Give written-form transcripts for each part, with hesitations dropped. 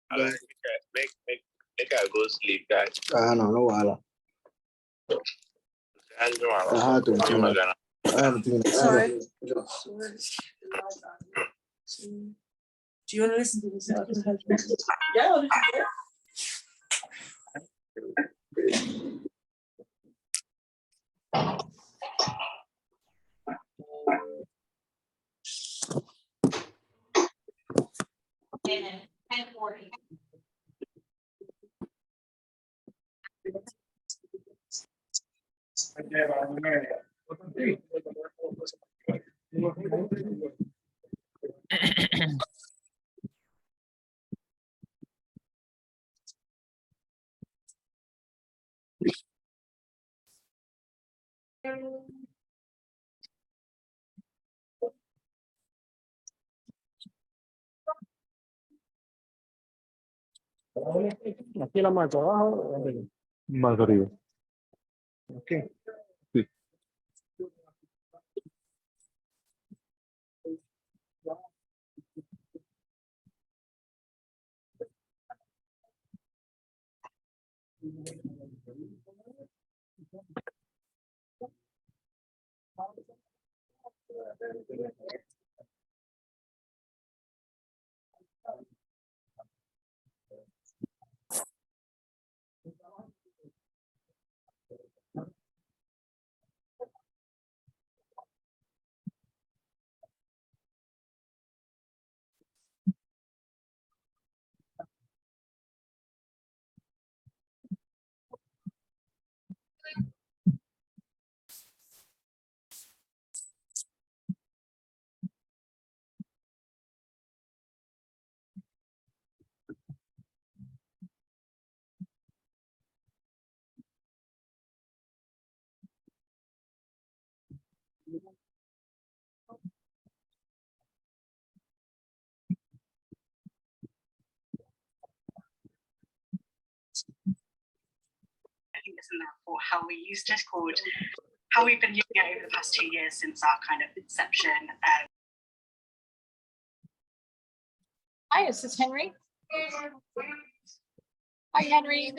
Alright, make I go sleep, guys. No, wala. Sorry. Do you want to listen to this? Yeah, I'll listen to it. And 10:40. Aquí la marcha abajo. Más arriba. Ok. Sí. Isn't there for how we used it, called how we've been using it over the past 2 years since our kind of inception. Hi, is this Henry? Hi, Henry.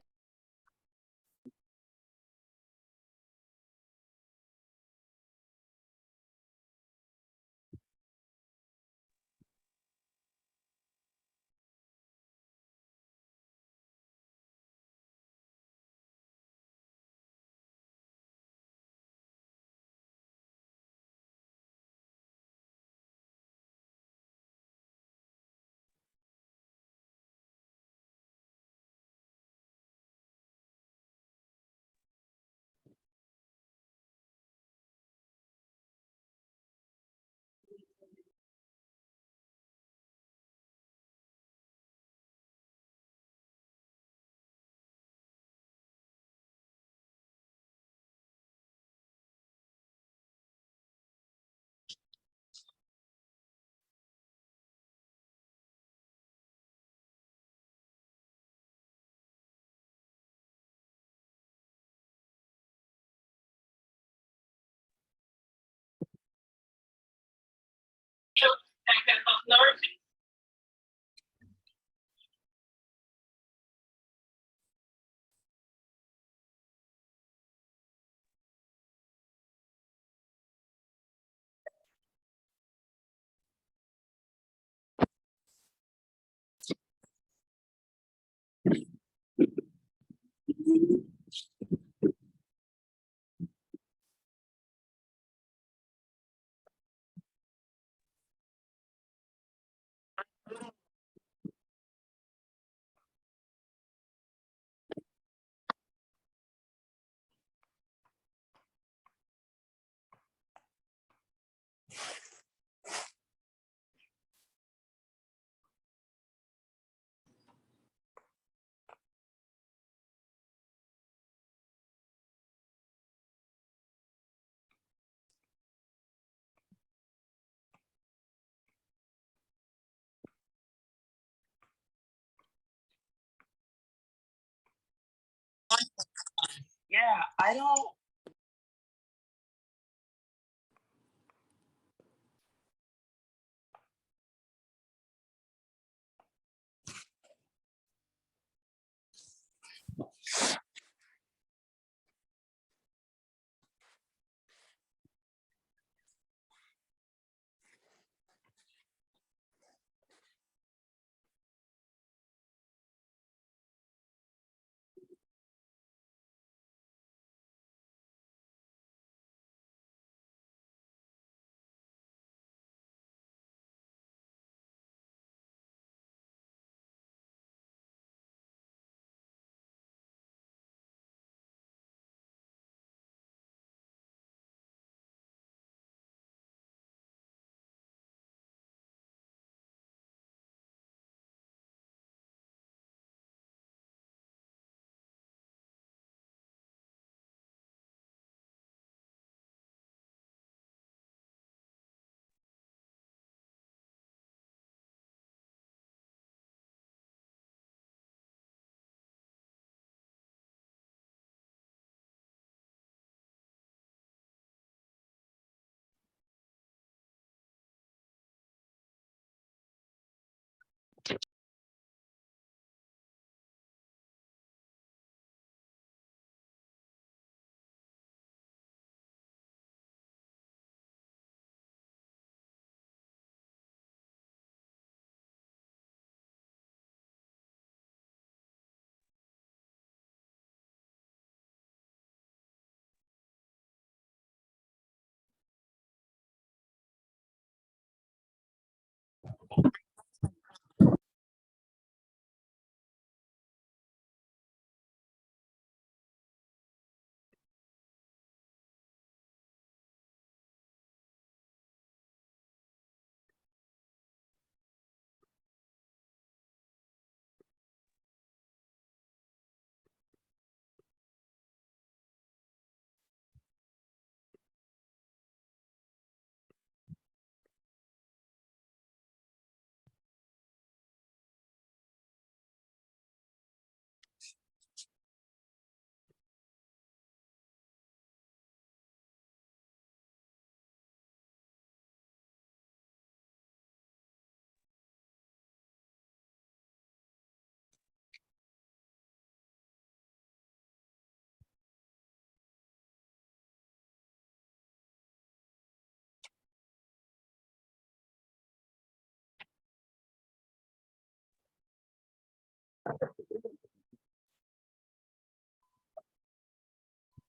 Yeah, I don't.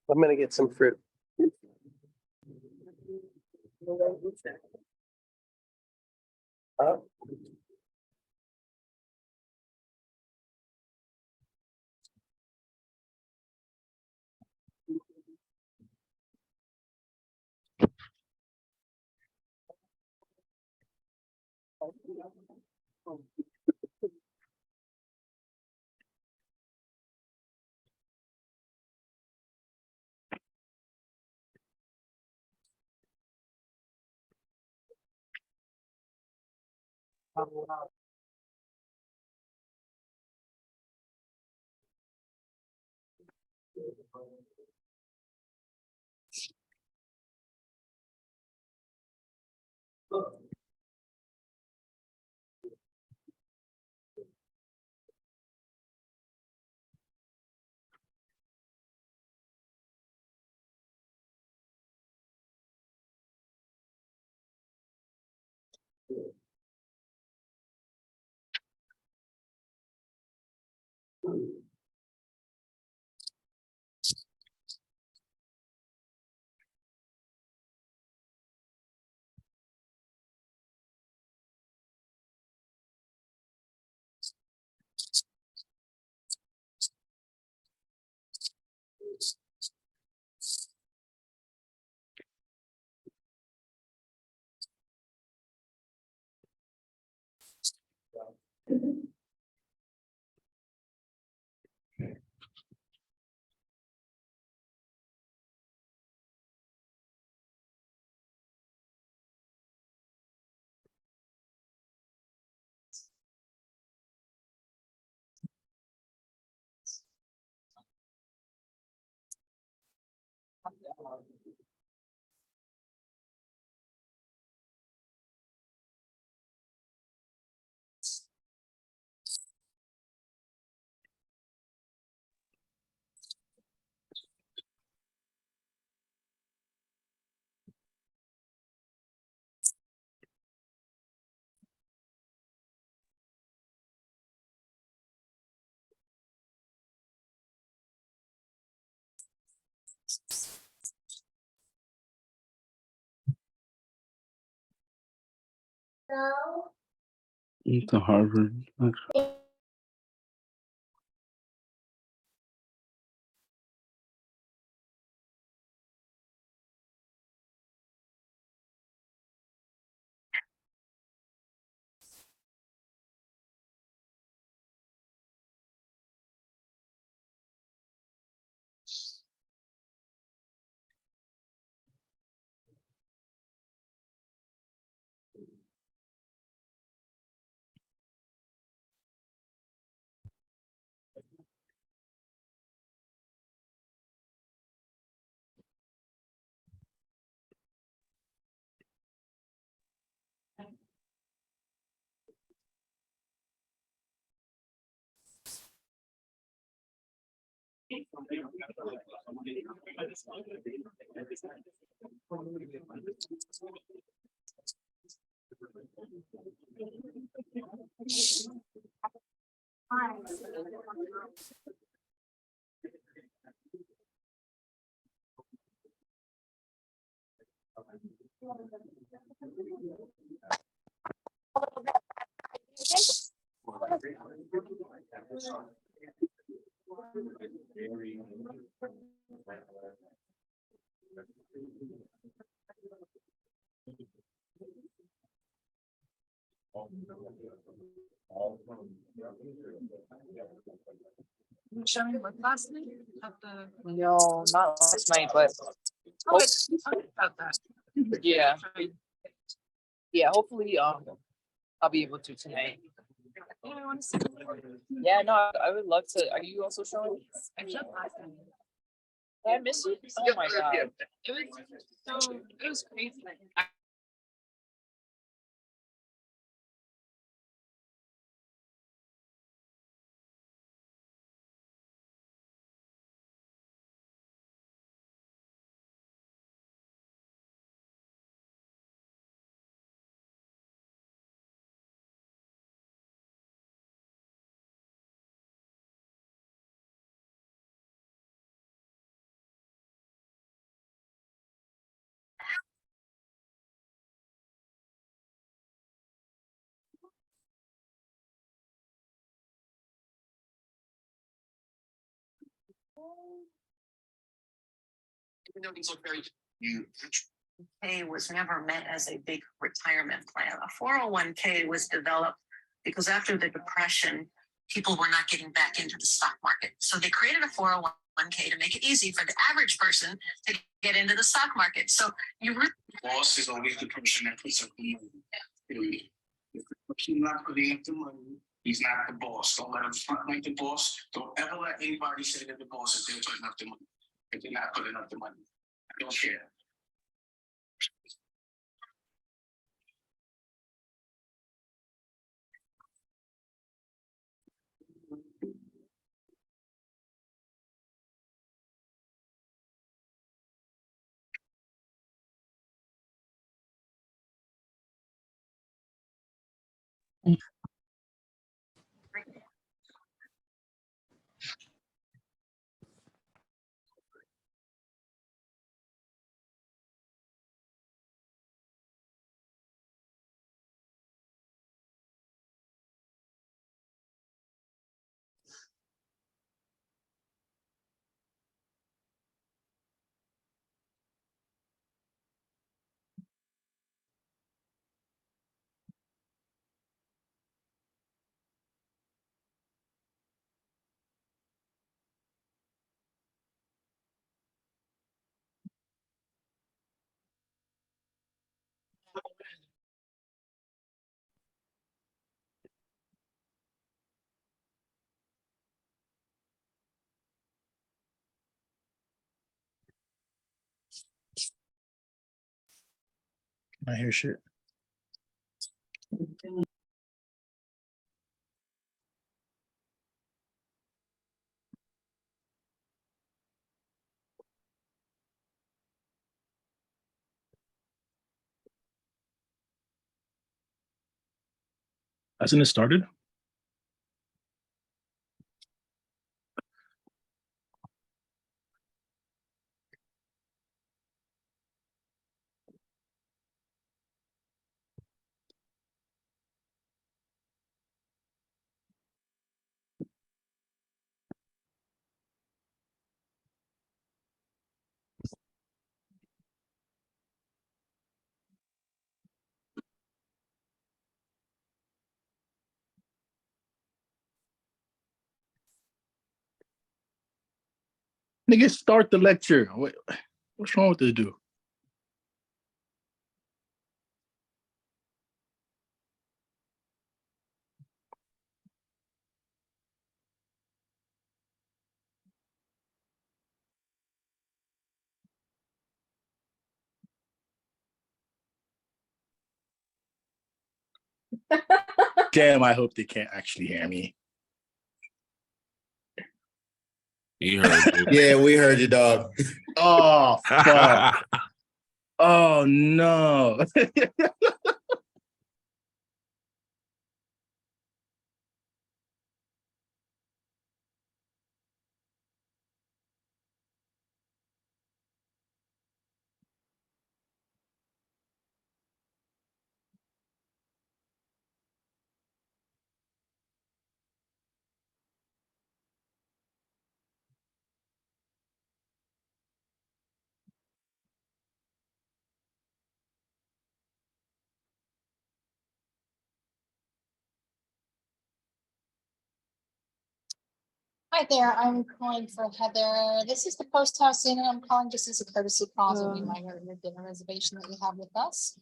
I'm gonna get some fruit. Huh? To Harvard. Showing what last night at the. No, not last night, but Oh, I about that. yeah, yeah. Hopefully, I'll be able to tonight. Yeah, I want to see. Yeah, no, I would love to. Are you also showing? I showed last night. Did I miss it? Oh my god. It was so, it was crazy. K was never meant as a big retirement plan. A 401k was developed because after the Depression, people were not getting back into the stock market. So they created a 401k to make it easy for the average person to get into the stock market. So you really Boss is always the person that puts up the money. Period. If the person not putting up the money, he's not the boss. Don't let him front like the boss. Don't ever let anybody say that the boss is there putting up the money. If they're not putting up the money, I don't care. I hear shit. Hasn't it started? Nigga, start the lecture. Wait, what's wrong with this dude? Damn, I hope they can't actually hear me. You heard it. Yeah, we heard you, dog. Oh, fuck. Oh, no. Hi there, I'm calling for Heather. This is the post house inn, and I'm calling just as a courtesy call as a reminder of your dinner reservation that you have with us.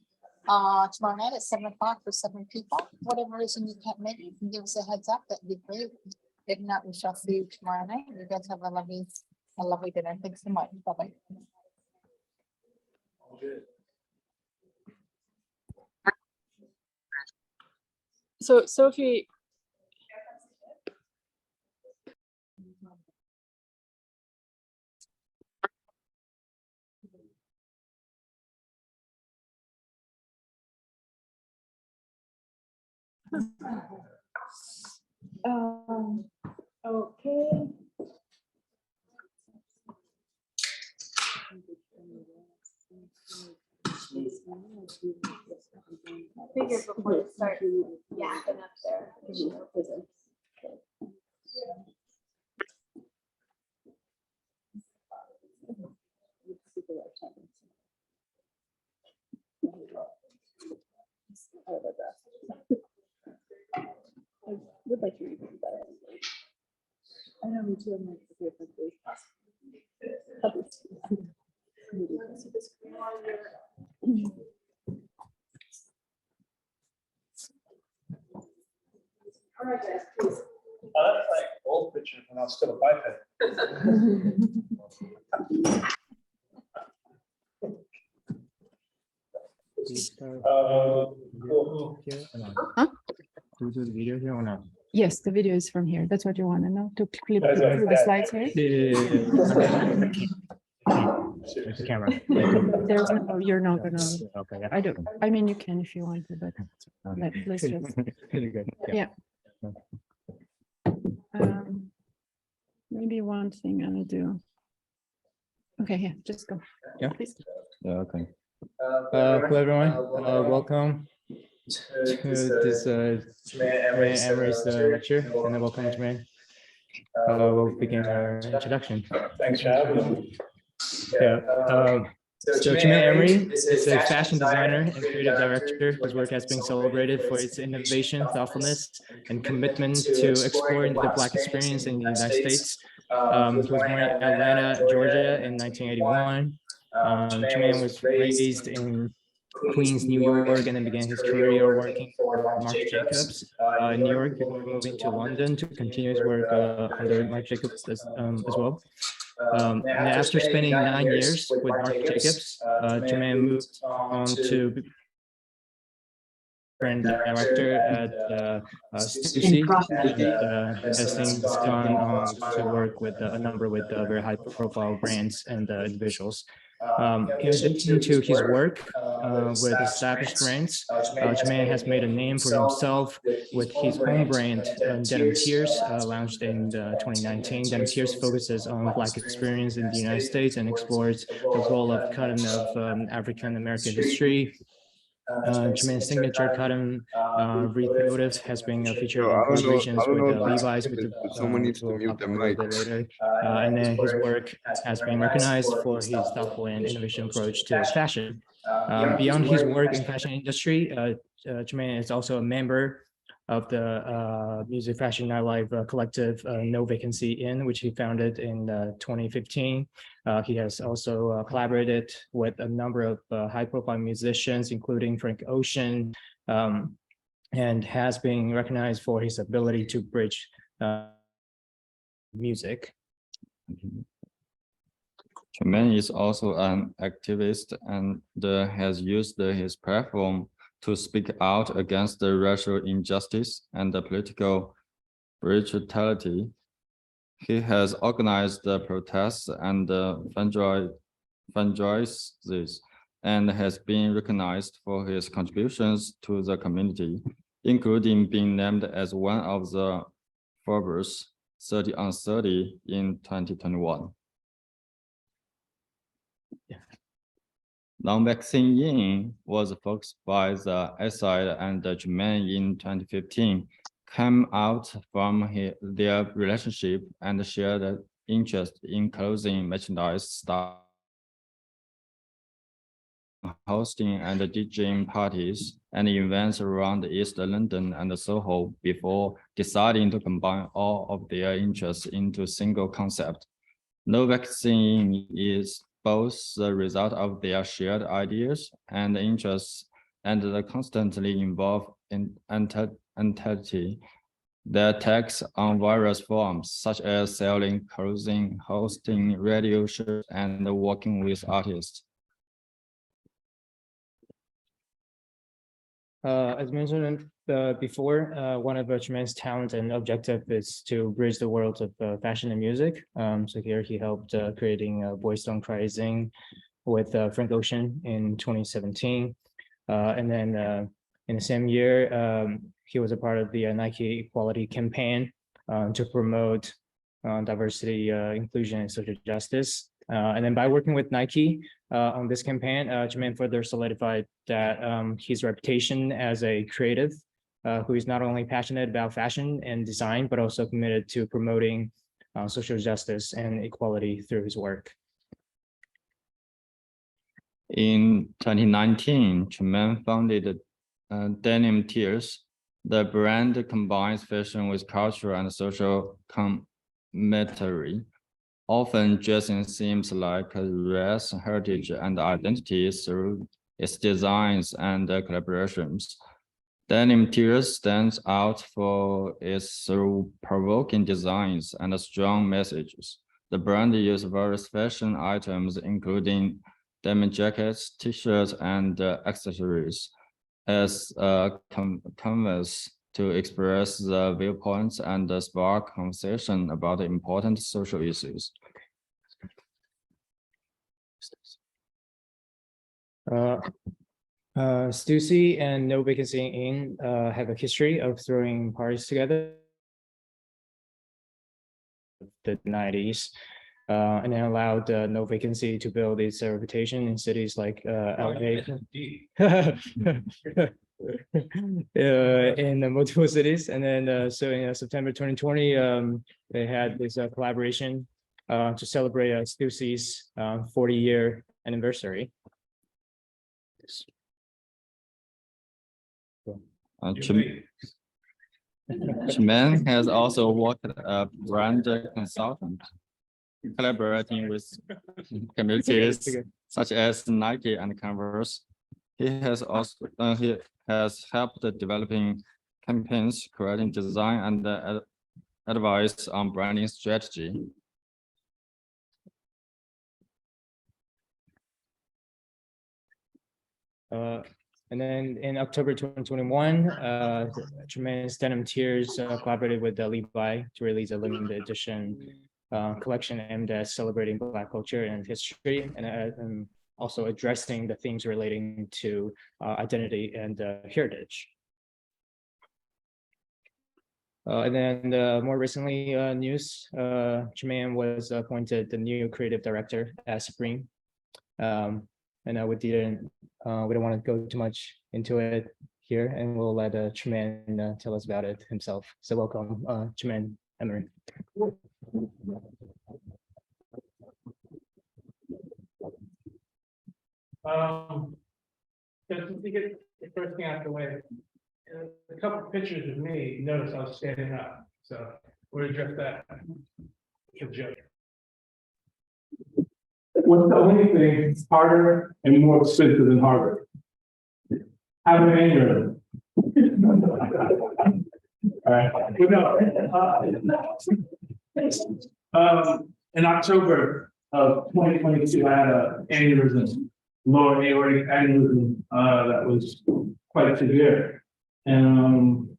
Tomorrow night at 7 o'clock for 7 people. Whatever reason you can't make it, you can give us a heads up. That'd be great. If not, we shall see you tomorrow night. You guys have a lovely dinner. Thanks so much. Bye-bye. So Sophie. Okay. I figured before we start yapping up there. the right time. I would like to read that. I know me too. I'm like, if Oh, that's like old picture when I was still a biped. Cool. Huh? Do we do the video here or not? Yes, the video is from here. That's what you want to know, to clip That's right. through the slides here. There's the camera. There's no, you're not gonna, Okay. Yeah. I don't, I mean, you can if you want to, but let's just, Pretty good. yeah. Maybe one thing I'll do. Okay, yeah, just go. Yeah. Please. Yeah, okay. Hello everyone. Welcome to this Tremaine Emory's lecture, and then welcome to me. We'll begin our introduction. Thanks, Chad. Yeah. So Tremaine Emory is a fashion designer and creative director whose work has been celebrated for its innovation, thoughtfulness, and commitment to exploring the Black experience in the United States. He was born in Atlanta, Georgia in 1981. Tremaine was raised in Queens, New York, and then began his career working for Marc Jacobs in New York before moving to London to continue his work under Marc Jacobs as well. And after spending 9 years with Marc Jacobs, Tremaine moved on to brand director at Stussy, and has since gone on to work with a number with very high-profile brands and individuals. In addition to his work with established brands, Tremaine has made a name for himself with his own brand, Denim Tears, launched in 2019. Denim Tears focuses on Black experience in the United States and explores the role of cotton of African-American history. Tremaine's signature cotton wreath motif has been featured in collaborations with Levi's, which we'll talk about a little bit later. And then his work has been recognized for his thoughtful and innovation approach to fashion. Beyond his work in fashion industry, Tremaine is also a member of the music fashion nightlife collective No Vacancy In, which he founded in 2015. He has also collaborated with a number of high-profile musicians, including Frank Ocean, and has been recognized for his ability to bridge music. Tremaine is also an activist and has used his platform to speak out against the racial injustice and the political brutality. He has organized the protests and fundraisers and has been recognized for his contributions to the community, including being named as one of the Forbes 30 on 30 in 2021. Non-vaccine in was focused by the SI and the Tremaine in 2015, came out from their relationship and shared interest in clothing merchandise style, hosting and DJing parties and events around East London and Soho before deciding to combine all of their interests into a single concept. No vaccine is both the result of their shared ideas and interests and the constantly involved entity that takes on various forms, such as selling clothing, hosting radio shows, and working with artists. As mentioned before, one of Tremaine's talent and objective is to bridge the worlds of fashion and music. So here he helped creating Boys Don't Cry Zing with Frank Ocean in 2017. And then in the same year, he was a part of the Nike Equality campaign to promote diversity, inclusion, and social justice. And then by working with Nike on this campaign, Tremaine further solidified that his reputation as a creative who is not only passionate about fashion and design, but also committed to promoting social justice and equality through his work. In 2019, Tremaine founded Denim Tears. The brand combines fashion with cultural and social commentary, often dressing themes like race, heritage, and identity through its designs and collaborations. Denim Tears stands out for its thought-provoking designs and strong messages. The brand uses various fashion items, including denim jackets, t-shirts, and accessories as a canvas to express the viewpoints and spark conversation about important social issues. Stussy and No Vacancy Inn have a history of throwing parties together. The 90s. And then allowed No Vacancy to build its reputation in cities like LA. In multiple cities. And then so in September 2020, they had this collaboration to celebrate Stussy's 40-year anniversary. Tremaine has also worked as a brand consultant, collaborating with communities such as Nike and Converse. He has helped developing campaigns, creating design, and advice on branding strategy. And then in October 2021, Tremaine's Denim Tears collaborated with Levi to release a limited edition collection aimed at celebrating Black culture and history, and also addressing the themes relating to identity and heritage. And then more recently, news, Tremaine was appointed the new creative director at Supreme. And we don't want to go too much into it here, and we'll let Tremaine tell us about it himself. So welcome, Tremaine Emory. Just to get the first thing out of the way, a couple of pictures of me, notice I was standing up, so we'll address that. It's a joke. What's the only thing harder and more expensive than Harvard? Have an aneurysm. All right. In October of 2022, I had an aneurysm, lower aortic aneurysm, that was quite severe. And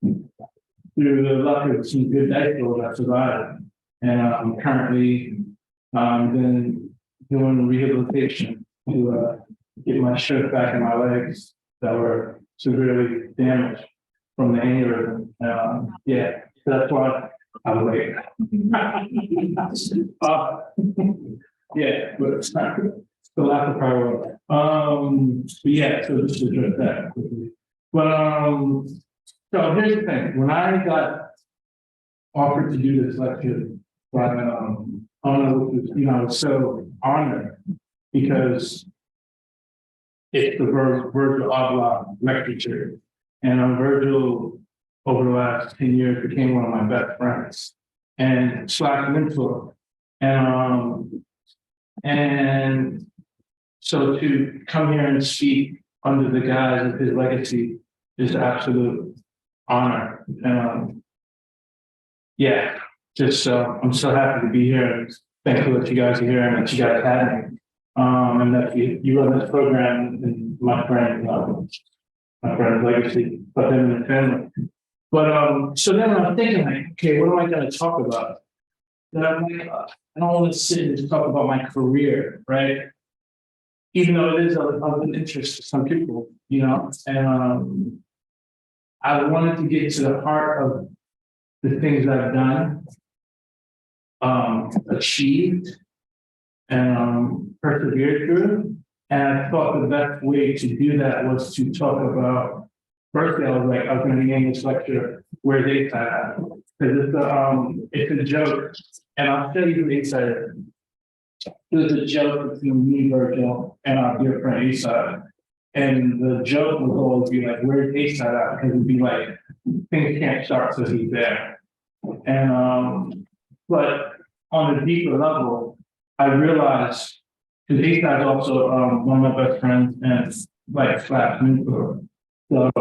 through the luck of some good diet pills, I survived. And I'm currently been doing rehabilitation to get my strength back in my legs that were severely damaged from the aneurysm. Yeah, that's why I was like, yeah, but it's not the lack of priority. But yeah, so just to address that quickly. But so here's the thing: when I got offered to do this lecture, but I was so honored because it's the Virgil Abloh lecture series. And Virgil, over the last 10 years, became one of my best friends and / mentor. And so to come here and speak under the guise of his legacy is an absolute honor. Yeah. Just I'm so happy to be here. Thankful that you guys are here and that you guys had me. And that you run this program and my friend's legacy, but then in the family. But so then I'm thinking like, okay, what am I going to talk about? Then I'm like, I don't want to sit and just talk about my career, right? Even though it is of an interest to some people, and I wanted to get to the heart of the things I've done, achieved, and persevered through. And I thought the best way to do that was to talk about, firstly, I was going to name this lecture Where They Sat At, because it's a joke. And I'll tell you who they said it. there's a joke between me, Virgil, and our dear friend Aside. And the joke would always be like, where's Aside at? Because it'd be like, things can't start till he's there. And but on a deeper level, I realized, because Aside is also one of my best friends and like slash mentor. So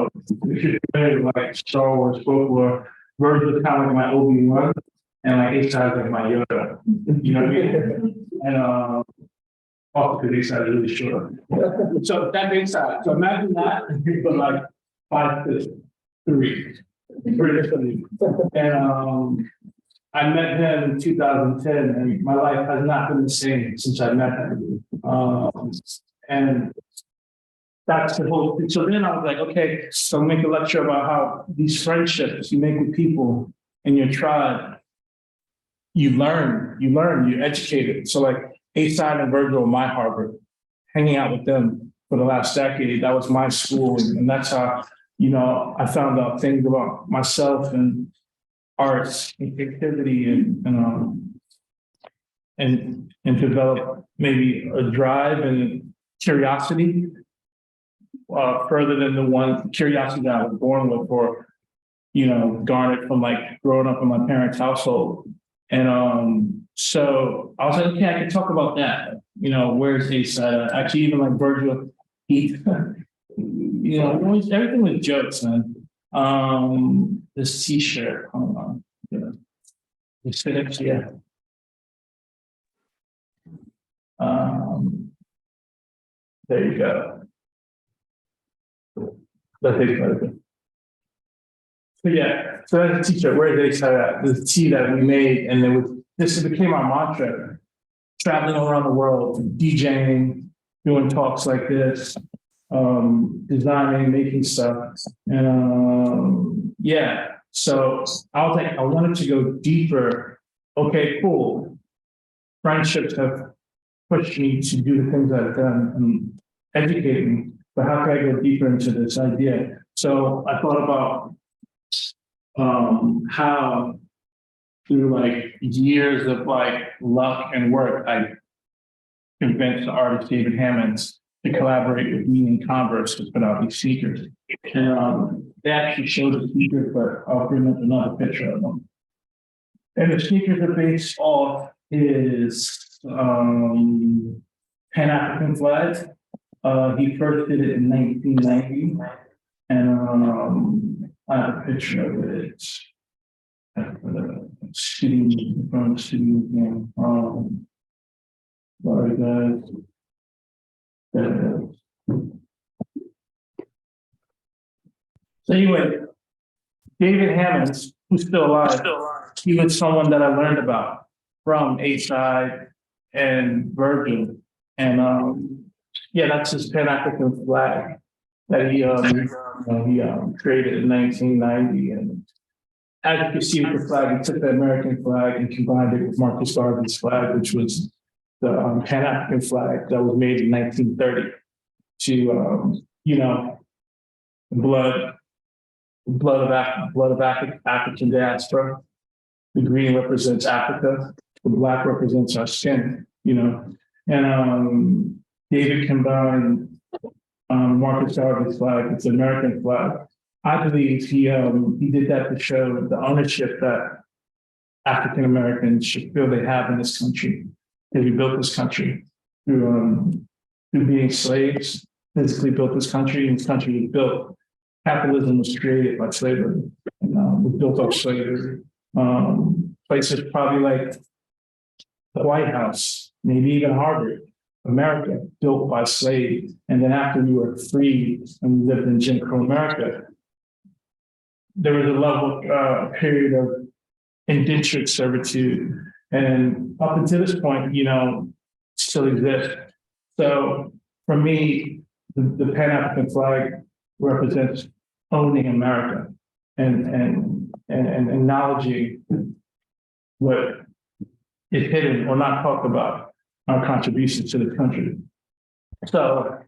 if you're familiar with like Star Wars folklore, Virgil is kind of like my Obi-Wan, and like Aside is like my Yoda. You know what I mean? And also because Aside is really short. So that being said, so imagine that, but like 5'3". And I met him in 2010, and my life has not been the same since I met him. And that's the whole thing. So then I was like, okay, so make a lecture about how these friendships you make with people in your tribe, you learn, you're educated. So like Aside and Virgil were my Harvard, hanging out with them for the last decade. That was my school. And that's how, you know, I found out things about myself and arts and creativity and develop maybe a drive and curiosity further than the one curiosity that I was born with, or, you know, garnered from like growing up in my parents' household. And so I was like, okay, I can talk about that. You know, where's Aside? Actually, even like Virgil, he, you know, everything was jokes, man. This T-shirt, hold on. Yeah. It's finished, yeah. There you go. That's it. So yeah, so that's a T-shirt. Where did they say that? The T that we made, and this became our mantra. Traveling around the world, DJing, doing talks like this, designing, making stuff, and yeah. So I was like, I wanted to go deeper. Okay, cool. Friendships have pushed me to do the things I've done and educate me. But how can I go deeper into this idea? So I thought about how through like years of like luck and work, I convinced the artist David Hammonds to collaborate with me and Converse to put out these sneakers. And they actually showed the sneakers, but I'll bring up another picture of them. And the sneakers are based off his Pan-African flag. He first did it in 1990, and I have a picture of it. City from the city again. Sorry guys. So anyway, David Hammonds, who's still alive, he was someone that I learned about from Aside and Virgil. And yeah, that's his Pan-African flag that he created in 1990. And as you can see with the flag, he took the American flag and combined it with Marcus Garvey's flag, which was the Pan-African flag that was made in 1930 to, you know, blood of African diaspora. The green represents Africa. The black represents our skin, you know. And David combined Marcus Garvey's flag with the American flag. I believe he did that to show the ownership that African Americans should feel they have in this country. That we built this country through being slaves, physically built this country, and this country was built. Capitalism was created by slavery, and we built off slavery. Places probably like the White House, maybe even Harvard, America, built by slaves. And then after we were freed and we lived in Jim Crow America, there was a level period of indentured servitude. And up until this point, you know, still exists. So for me, the Pan-African flag represents owning America and acknowledging what is hidden or not talked about, our contributions to the country. So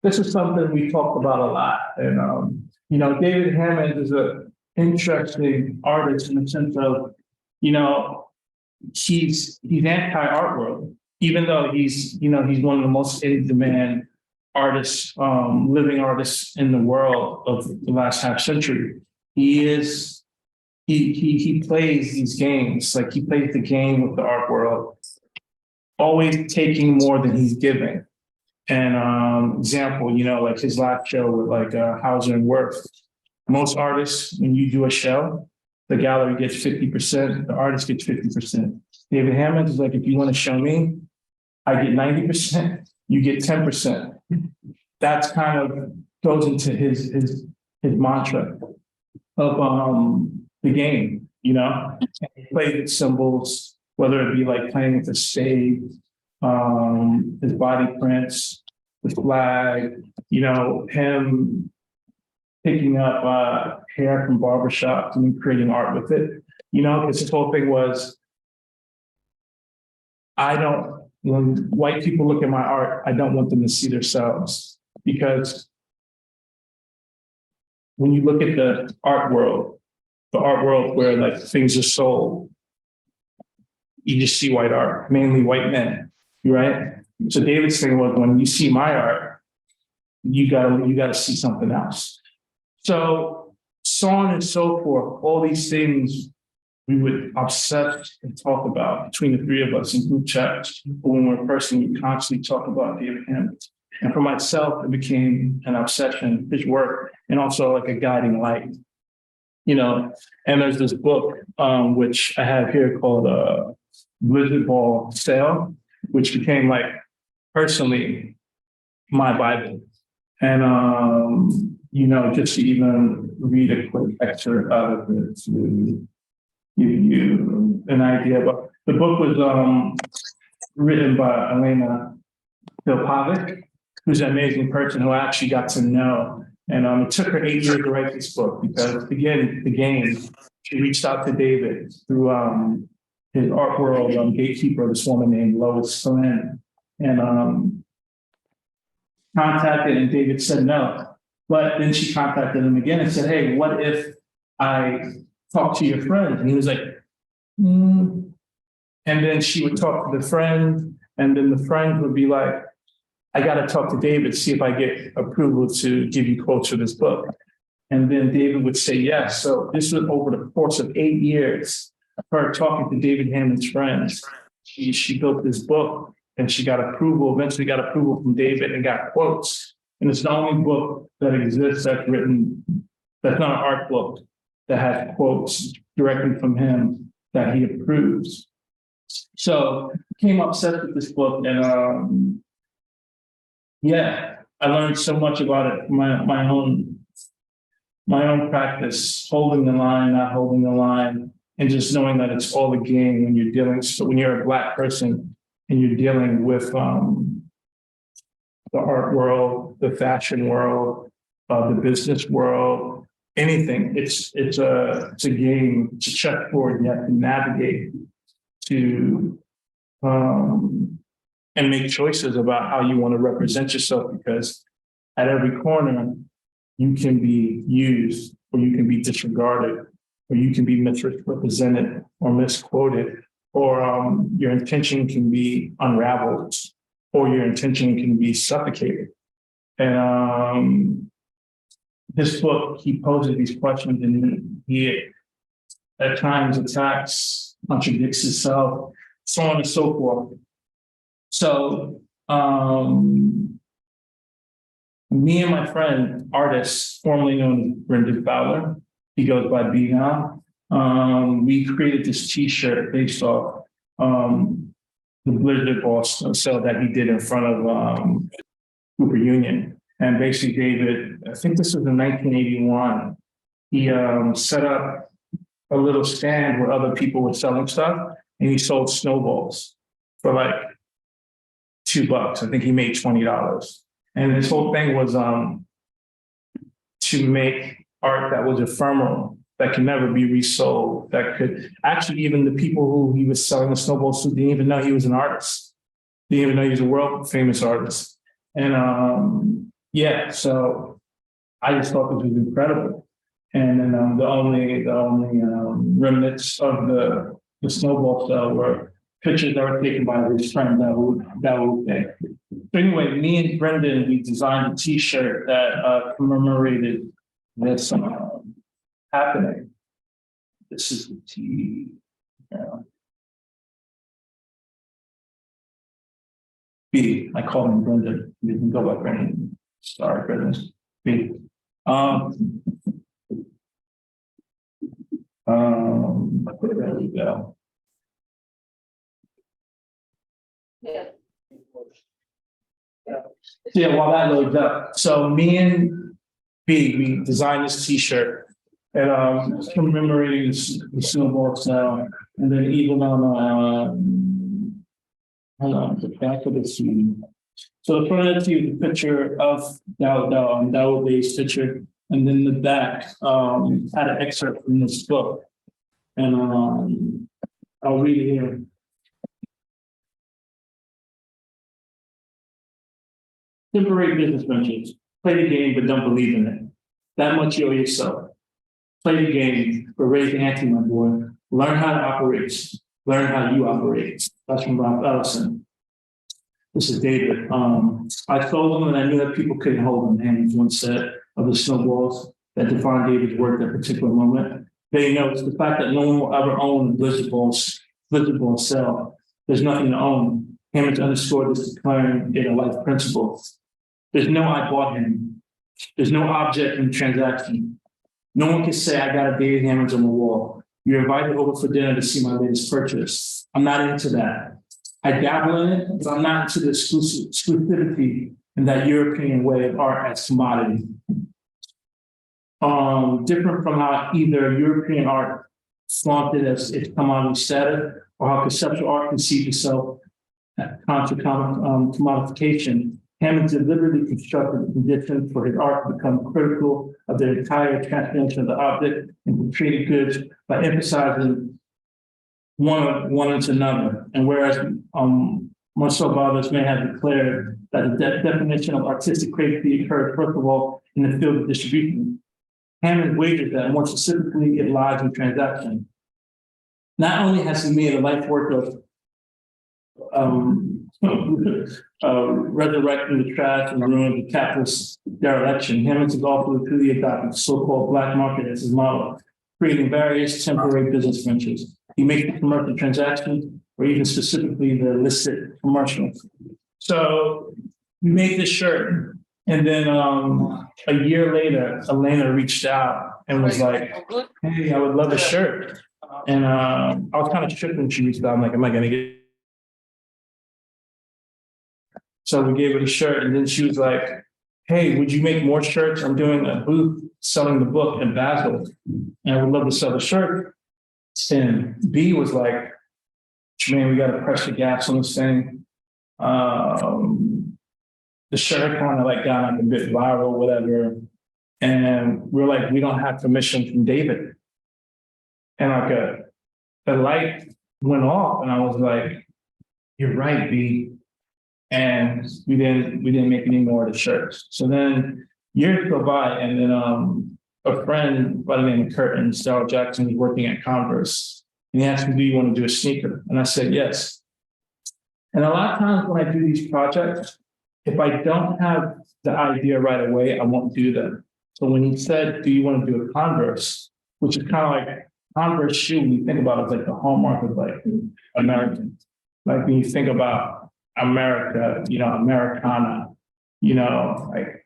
this is something we talked about a lot. And, you know, David Hammonds is an interesting artist in the sense of, you know, he's anti-art world. even though he's one of the most in-demand artists, living artists in the world of the last half century, he plays these games, like he plays the game with the art world, always taking more than he's giving. And example, like his last show with like Hauser and Wirth. Most artists, when you do a show, the gallery gets 50%, the artist gets 50%. David Hammonds is like, if you want to show me, I get 90%, you get 10%. That's kind of goes into his mantra of the game, He played with symbols, whether it be like playing with the spade, his body prints, the flag, him picking up hair from barbershops and creating art with it, because his whole thing was, when white people look at my art, I don't want them to see themselves, because when you look at the art world where like things are sold, you just see white art, mainly white men, right? So David's thing was, when you see my art, you gotta see something else. So on and so forth, all these things we would obsess and talk about between the three of us in group chats. But when we're in person, we constantly talk about David Hammonds. And for myself, it became an obsession, his work, and also like a guiding light. And there's this book, which I have here called Blizzard Ball Sale, which became like personally my Bible. And, just to even read a quick excerpt out of it to give you an idea. But the book was written by Elena Pilpovic, who's an amazing person who I actually got to know. And it took her 8 years to write this book because, again, the game, she reached out to David through his art world gatekeeper, this woman named Lois Flynn, and contacted, and David said no. But then she contacted him again and said, hey, what if I talk to your friend? And he was like, And then she would talk to the friend, and then the friend would be like, I got to talk to David, see if I get approval to give you quotes for this book. And then David would say yes. So this was over the course of 8 years of her talking to David Hammond's friends. She built this book, and she got approval, eventually got approval from David and got quotes. And it's the only book that exists that's written, that's not an art book, that has quotes directly from him that he approves. So I became obsessed with this book, and I learned so much about it. My own practice, holding the line, not holding the line, and just knowing that it's all a game when you're dealing. So when you're a Black person and you're dealing with the art world, the fashion world, the business world, anything, it's a game, it's a chessboard you have to navigate to and make choices about how you want to represent yourself, because at every corner you can be used, or you can be disregarded, or you can be misrepresented or misquoted, or your intention can be unraveled, or your intention can be suffocated. And this book, he poses these questions, and he at times attacks, contradicts himself, so on and so forth. So me and my friend, artist, formerly known as Brendan Fowler, he goes by B now, we created this T-shirt based off the Blizzard Ball sale that he did in front of Cooper Union. And basically, David, I think this was in 1981, he set up a little stand where other people were selling stuff, and he sold snowballs for like $2. I think he made $20. And his whole thing was to make art that was ephemeral, that can never be resold, that could actually, even the people who he was selling the snowballs to didn't even know he was an artist. Didn't even know he was a world famous artist. And so I just thought this was incredible. And then the only remnants of the snowball sale were pictures that were taken by his friend that would day. So anyway, me and Brendan, we designed a T-shirt that commemorated this happening. This is the T. B. I call him Brendan. You can go by Brendan. Sorry, Brendan. B. There we go. Yeah, while that loads up. So me and B, we designed this T-shirt and commemorating the snowballs now. And then even on hold on, the back of the scene. So the front of the tee is a picture of Dawud's picture, and then the back had an excerpt from this book. And I'll read it here. Temporary business ventures. Play the game, but don't believe in it. That much you owe yourself. Play the game, but raise the ante, my boy. Learn how to operate. Learn how you operate. That's from Ralph Ellison. This is David. I told him, and I knew that people couldn't hold him. Hammonds once said of the snowballs that defined David's work at a particular moment. They know it's the fact that no one will ever own a blizzard ball and sell. There's nothing to own. Hammonds underscored this, declaring it a life principle. There's no I bought him. There's no object in the transaction. No one can say I got a David Hammonds on the wall. You're invited over for dinner to see my latest purchase. I'm not into that. I dabble in it, but I'm not into the exclusivity in that European way of art as commodity. Different from how either European art flaunted as its commodity status, or how conceptual art conceived itself contra commodification. Hammond deliberately constructed the conditions for his art to become critical of the entire transformation of the object into traded goods by emphasizing one into another. And whereas Marcel Barthas may have declared that the definition of artistic creativity occurs first of all in the field of distribution, Hammond wagered that more specifically it lies in transaction. Not only has he made a life work of resurrecting the trash and ruin the capitalist dereliction, Hammonds has also repeatedly adopted the so-called black market as his model, creating various temporary business ventures. He makes the commercial transactions, or even specifically the illicit commercial. So we made this shirt, and then a year later, Elena reached out and was like, "Hey, I would love a shirt." And I was kind of shook when she reached out. I'm like, "Am I gonna get?" So we gave her the shirt, and then she was like, "Hey, would you make more shirts? I'm doing a booth selling the book in Basel, and I would love to sell the shirt." And B was like, "Man, we got to press the gas on this thing." The shirt kind of like got like a bit viral, whatever. And we're like, we don't have permission from David. And like the light went off, and I was like, "You're right, B." And we didn't make any more of the shirts. So then years go by, and then a friend by the name of Curtin, Darryl Jackson, was working at Converse, and he asked me, "Do you want to do a sneaker?" And I said, "Yes." And a lot of times when I do these projects, if I don't have the idea right away, I won't do them. So when he said, "Do you want to do a Converse?" which is kind of like Converse shoe, when you think about it, it's like the hallmark of like American. Like when you think about America, Americana, like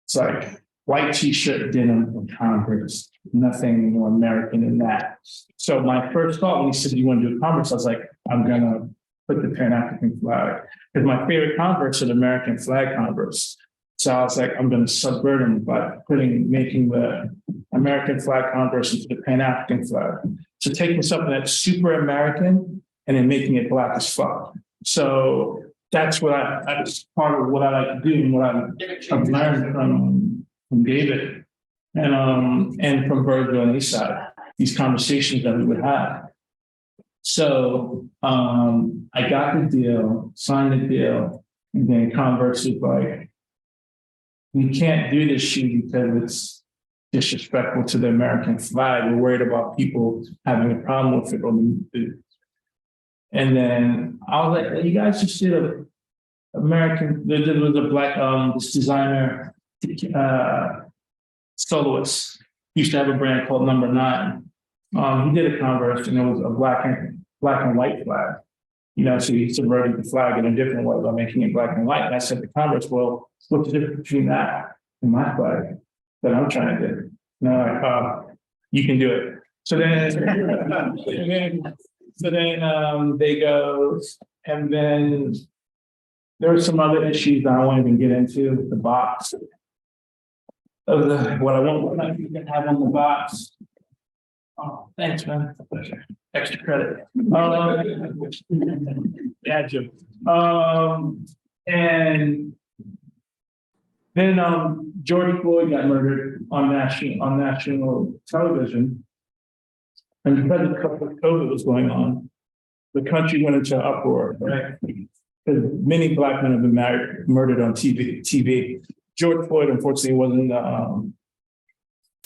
it's like white t-shirt, denim, and Converse. Nothing more American than that. So my first thought when he said, "Do you want to do a Converse?" I was like, I'm gonna put the Pan-African flag. Because my favorite Converse are the American flag Converse. So I was like, I'm gonna subvert him by making the American flag Converse into the Pan-African flag. So taking something that's super American and then making it black as fuck. So that's that's part of what I like to do and what I've learned from David and from Virgil and Eastside, these conversations that we would have. So I got the deal, signed the deal, and then Converse was like, "We can't do this shoe because it's disrespectful to the American flag. We're worried about people having a problem with it." And then I was like, "Hey, you guys just did a American, there was a black, this designer, soloist, used to have a brand called Number 9. He did a Converse and it was a black and white flag. You know, so he subverted the flag in a different way by making it black and white. And I said to Converse, well, what's the difference between that and my flag that I'm trying to do? No, you can do it. So then, they go, and then there were some other issues that I won't even get into, the box. Of what I can have on the box. Oh, thanks, man. Extra credit. Yeah, Jim. And then George Floyd got murdered on national television. And because COVID was going on, the country went into uproar, right? Because many black men have been murdered on TV. George Floyd, unfortunately, wasn't the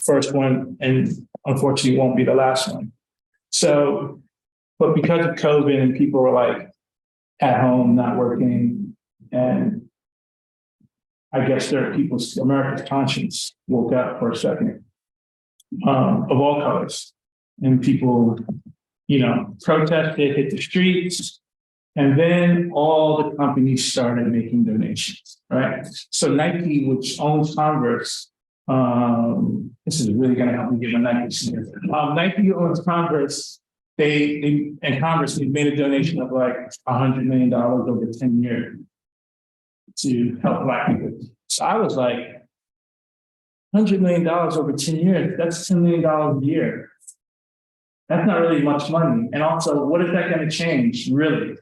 first one, and unfortunately won't be the last one. So, but because of COVID and people were like at home, not working, and I guess America's conscience woke up for a second, of all colors. And people, protested, hit the streets, and then all the companies started making donations, right? So Nike, which owns Converse, this is really gonna help me get my Nike sneakers. Nike owns Converse. Converse made a donation of like $100 million over 10 years to help Black people. So I was like, $100 million over 10 years, that's $10 million a year. That's not really much money. And also, what is that going to change, really?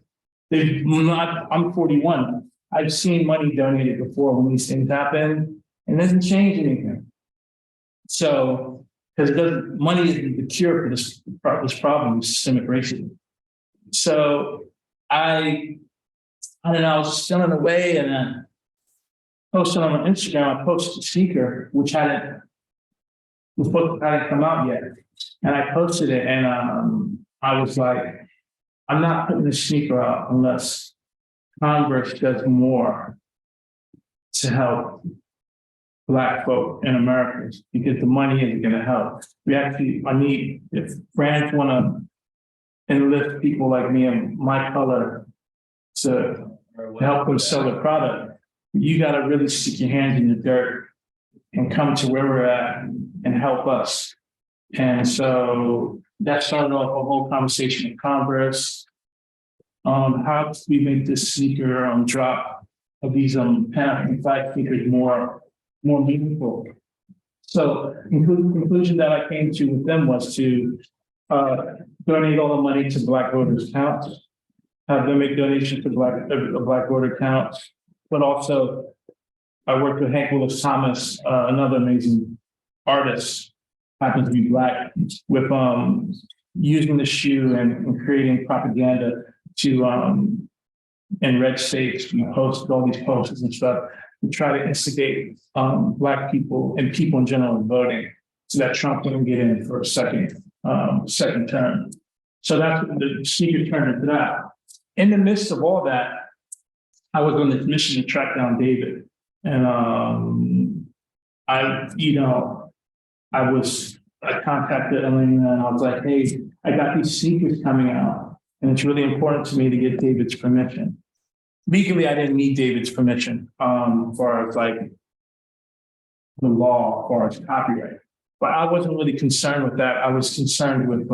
I'm 41. I've seen money donated before when these things happen, and it doesn't change anything. So, because money isn't the cure for this problem, systemic racism. So I don't know, I was just feeling away, and then posted on my Instagram, I posted a sneaker, which hadn't come out yet. And I posted it, and I was like, I'm not putting the sneaker out unless Congress does more to help Black folk in America, because the money isn't going to help. If brands want to enlist people like me and my color to help them sell their product, you got to really stick your hands in the dirt and come to where we're at and help us. And so that started off a whole conversation with Converse. How do we make this sneaker drop of these Pan-African flag sneakers more meaningful? So conclusion that I came to with them was to donate all the money to Black voters' counts, have them make donations to Black voter counts, but also I worked with Hank Willis Thomas, another amazing artist, happens to be Black, with using the shoe and creating propaganda to in red states. We posted all these posters and stuff to try to instigate Black people and people in general voting, so that Trump wouldn't get in for a second term. So that's what the sneaker turned into that. In the midst of all that, I was on this mission to track down David, and I contacted Elena, and I was like, hey, I got these sneakers coming out, and it's really important to me to get David's permission. Legally, I didn't need David's permission for like the law or its copyright, but I wasn't really concerned with that. I was concerned with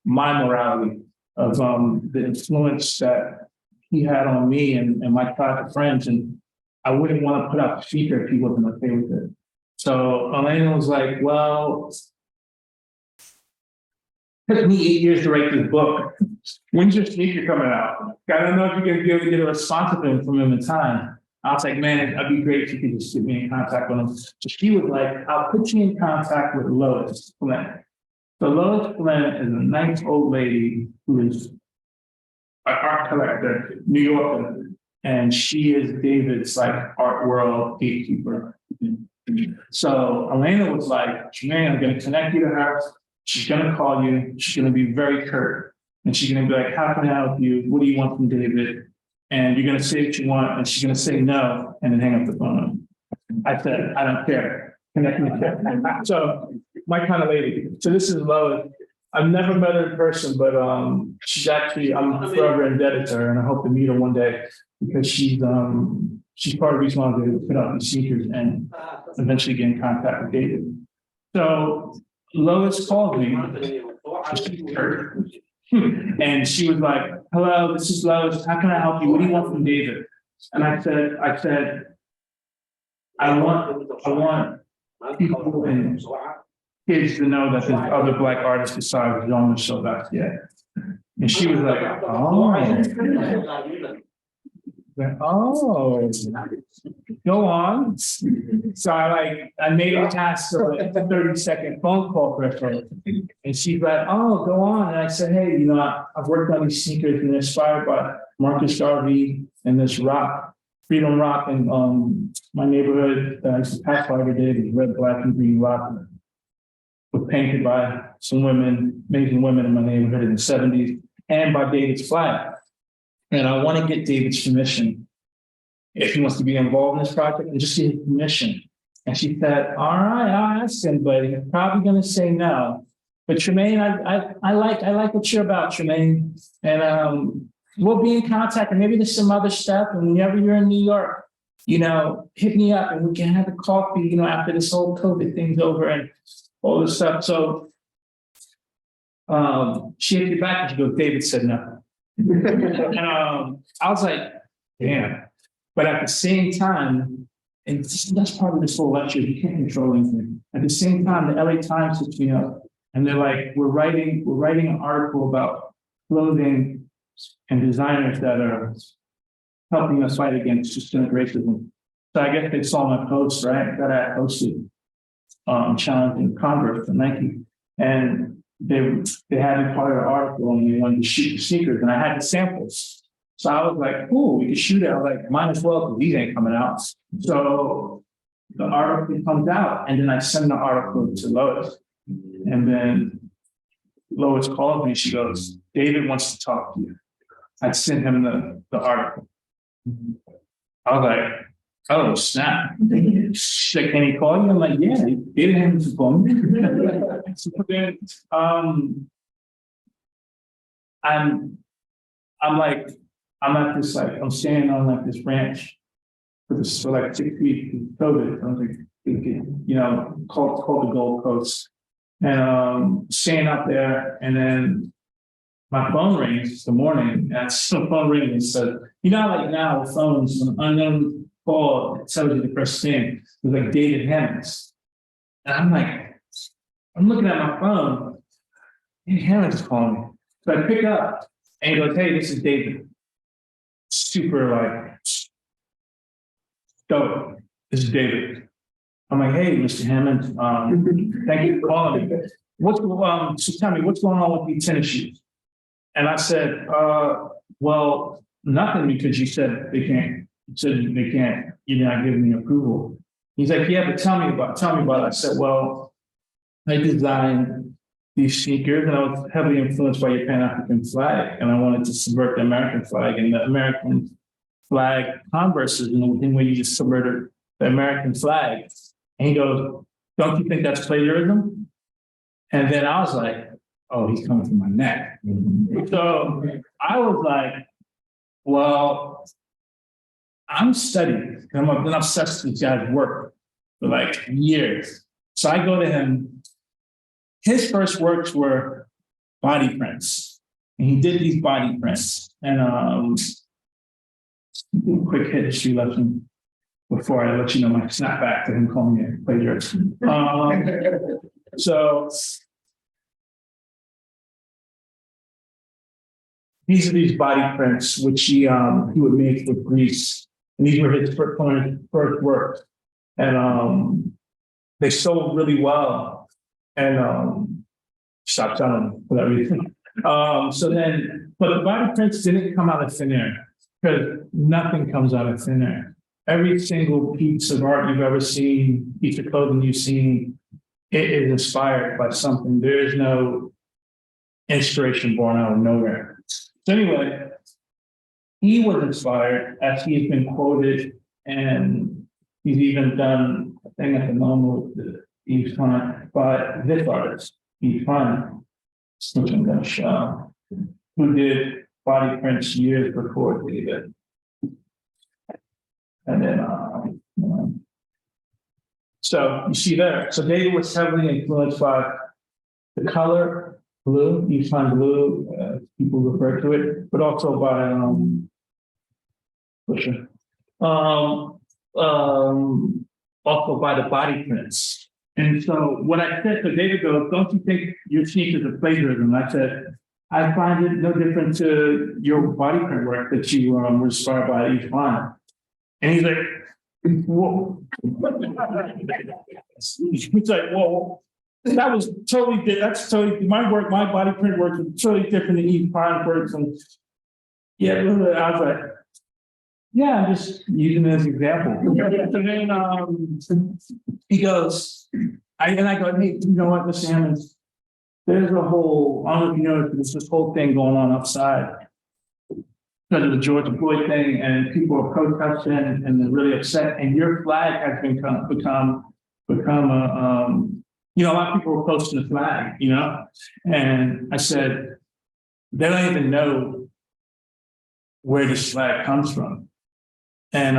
my morality of the influence that he had on me and my private friends, and I wouldn't want to put out the sneaker if he wasn't okay with it. So Elena was like, well, it took me 8 years to write this book. When's your sneaker coming out? I don't know if you're going to be able to get a response from him in time. I was like, man, it'd be great if you could just get me in contact with him. So she was like, I'll put you in contact with Lois Flynn. So Lois Flynn is a nice old lady who is an art collector, New Yorker, and she is David's like art world gatekeeper. So Elena was like, man, I'm going to connect you to her. She's going to call you. She's going to be very curt. and she's gonna be like, how can I help you? What do you want from David? And you're gonna say what you want, and she's gonna say no, and then hang up the phone. I said, I don't care. Connect me. So my kind of lady. So this is Lois. I've never met her in person, but she's actually, I'm forever indebted to her, and I hope to meet her one day because she's part of the reason why I was able to put out these sneakers and eventually get in contact with David. So Lois called me. And she was like, hello, this is Lois. How can I help you? What do you want from David? And I said, I want people and kids to know that there's other Black artists besides Jean-Michel Basquiat. And she was like, oh, go on. So I made her ask for like a 30-second phone call for her. And she's like, oh, go on. And I said, hey, you know, I've worked on these sneakers and they're inspired by Marcus Garvey and this rock, Freedom Rock in my neighborhood that I used to pass by every day, this red, black, and green rock. Was painted by some women, amazing women in my neighborhood in the 70s, and by David's flag. And I want to get David's permission if he wants to be involved in this project and just get his permission. And she said, all right, I'll ask him, but he's probably going to say no. But Tremaine, I like what you're about, Tremaine. And we'll be in contact, and maybe there's some other stuff. And whenever you're in New York, you know, hit me up and we can have a coffee, you know, after this whole COVID thing's over and all this stuff. So she hit me back and she goes, David said no. And I was like, damn. But at the same time, and that's part of this whole lecture, you can't control anything. At the same time, the LA Times hits me up and they're like, we're writing an article about clothing and designers that are helping us fight against systemic racism. So I guess they saw my post, right, that I posted challenging Converse and Nike. And they had me part of the article and they wanted to shoot the sneakers and I had the samples. So I was like, cool, we can shoot it. I was like, might as well, because these ain't coming out. So the article comes out and then I send the article to Lois. And then Lois called me, she goes, David wants to talk to you. I sent him the article. I was like, oh, snap. She's like, can he call you? I'm like, yeah, David Hammonds to call me. So then, I'm at this, like, I'm staying on like this ranch for like 6 weeks of COVID. I was like, you know, called the Gold Coast. And staying up there, and then my phone rings the morning, and the phone rings and said, you know, like now with phones, when an unknown call, it tells you the first thing. It was like David Hammonds. And I'm like, I'm looking at my phone, David Hammonds is calling me. So I pick up and he goes, hey, this is David. Super like, dope. This is David. I'm like, hey, Mr. Hammond, thank you for calling me. So tell me, what's going on with these tennis shoes? And I said, well, nothing, because you said they can't. You said they can't. You're not giving me approval. He's like, yeah, but tell me about it. I said, well, I designed these sneakers and I was heavily influenced by your Pan-African flag, and I wanted to subvert the American flag, and the American flag Converse is in way you just subverted the American flag. And he goes, don't you think that's plagiarism? And then I was like, oh, he's coming for my neck. So I was like, well, I'm studying. I've been obsessed with this guy's work for like years. So I go to him. His first works were body prints. And he did these body prints. And quick history lesson before I let you know my snapback to him calling me a plagiarist. So these are these body prints, which he would make with grease. And these were his first work. And they sold really well. And stopped selling for that reason. So then, but the body prints didn't come out of thin air, because nothing comes out of thin air. Every single piece of art you've ever seen, piece of clothing you've seen, it is inspired by something. There is no inspiration born out of nowhere. So anyway, he was inspired as he has been quoted, and he's even done a thing at the moment with Yves Klein by this artist, Yves Klein, which I'm going to show, who did body prints years before David. And then, so you see there, so David was heavily influenced by the color blue, Yves Klein blue, people refer to it, but also by also by the body prints. And so what I said to David goes, don't you think your sneakers are plagiarism? I said, I find it no different to your body print work that you were inspired by Yves Klein. And he's like, whoa. He's like, whoa. That was totally different. That's totally my work, my body print work is totally different than Yves Klein works. And yeah, I was like, yeah, I'm just using it as an example. And then he goes, I go, hey, you know what, Mr. Hammonds, there's a whole, I don't know if you know, there's this whole thing going on outside because of the George Floyd thing, and people are protesting and they're really upset. And your flag has become a, you know, a lot of people are posting the flag, you know? And I said, they don't even know where this flag comes from. And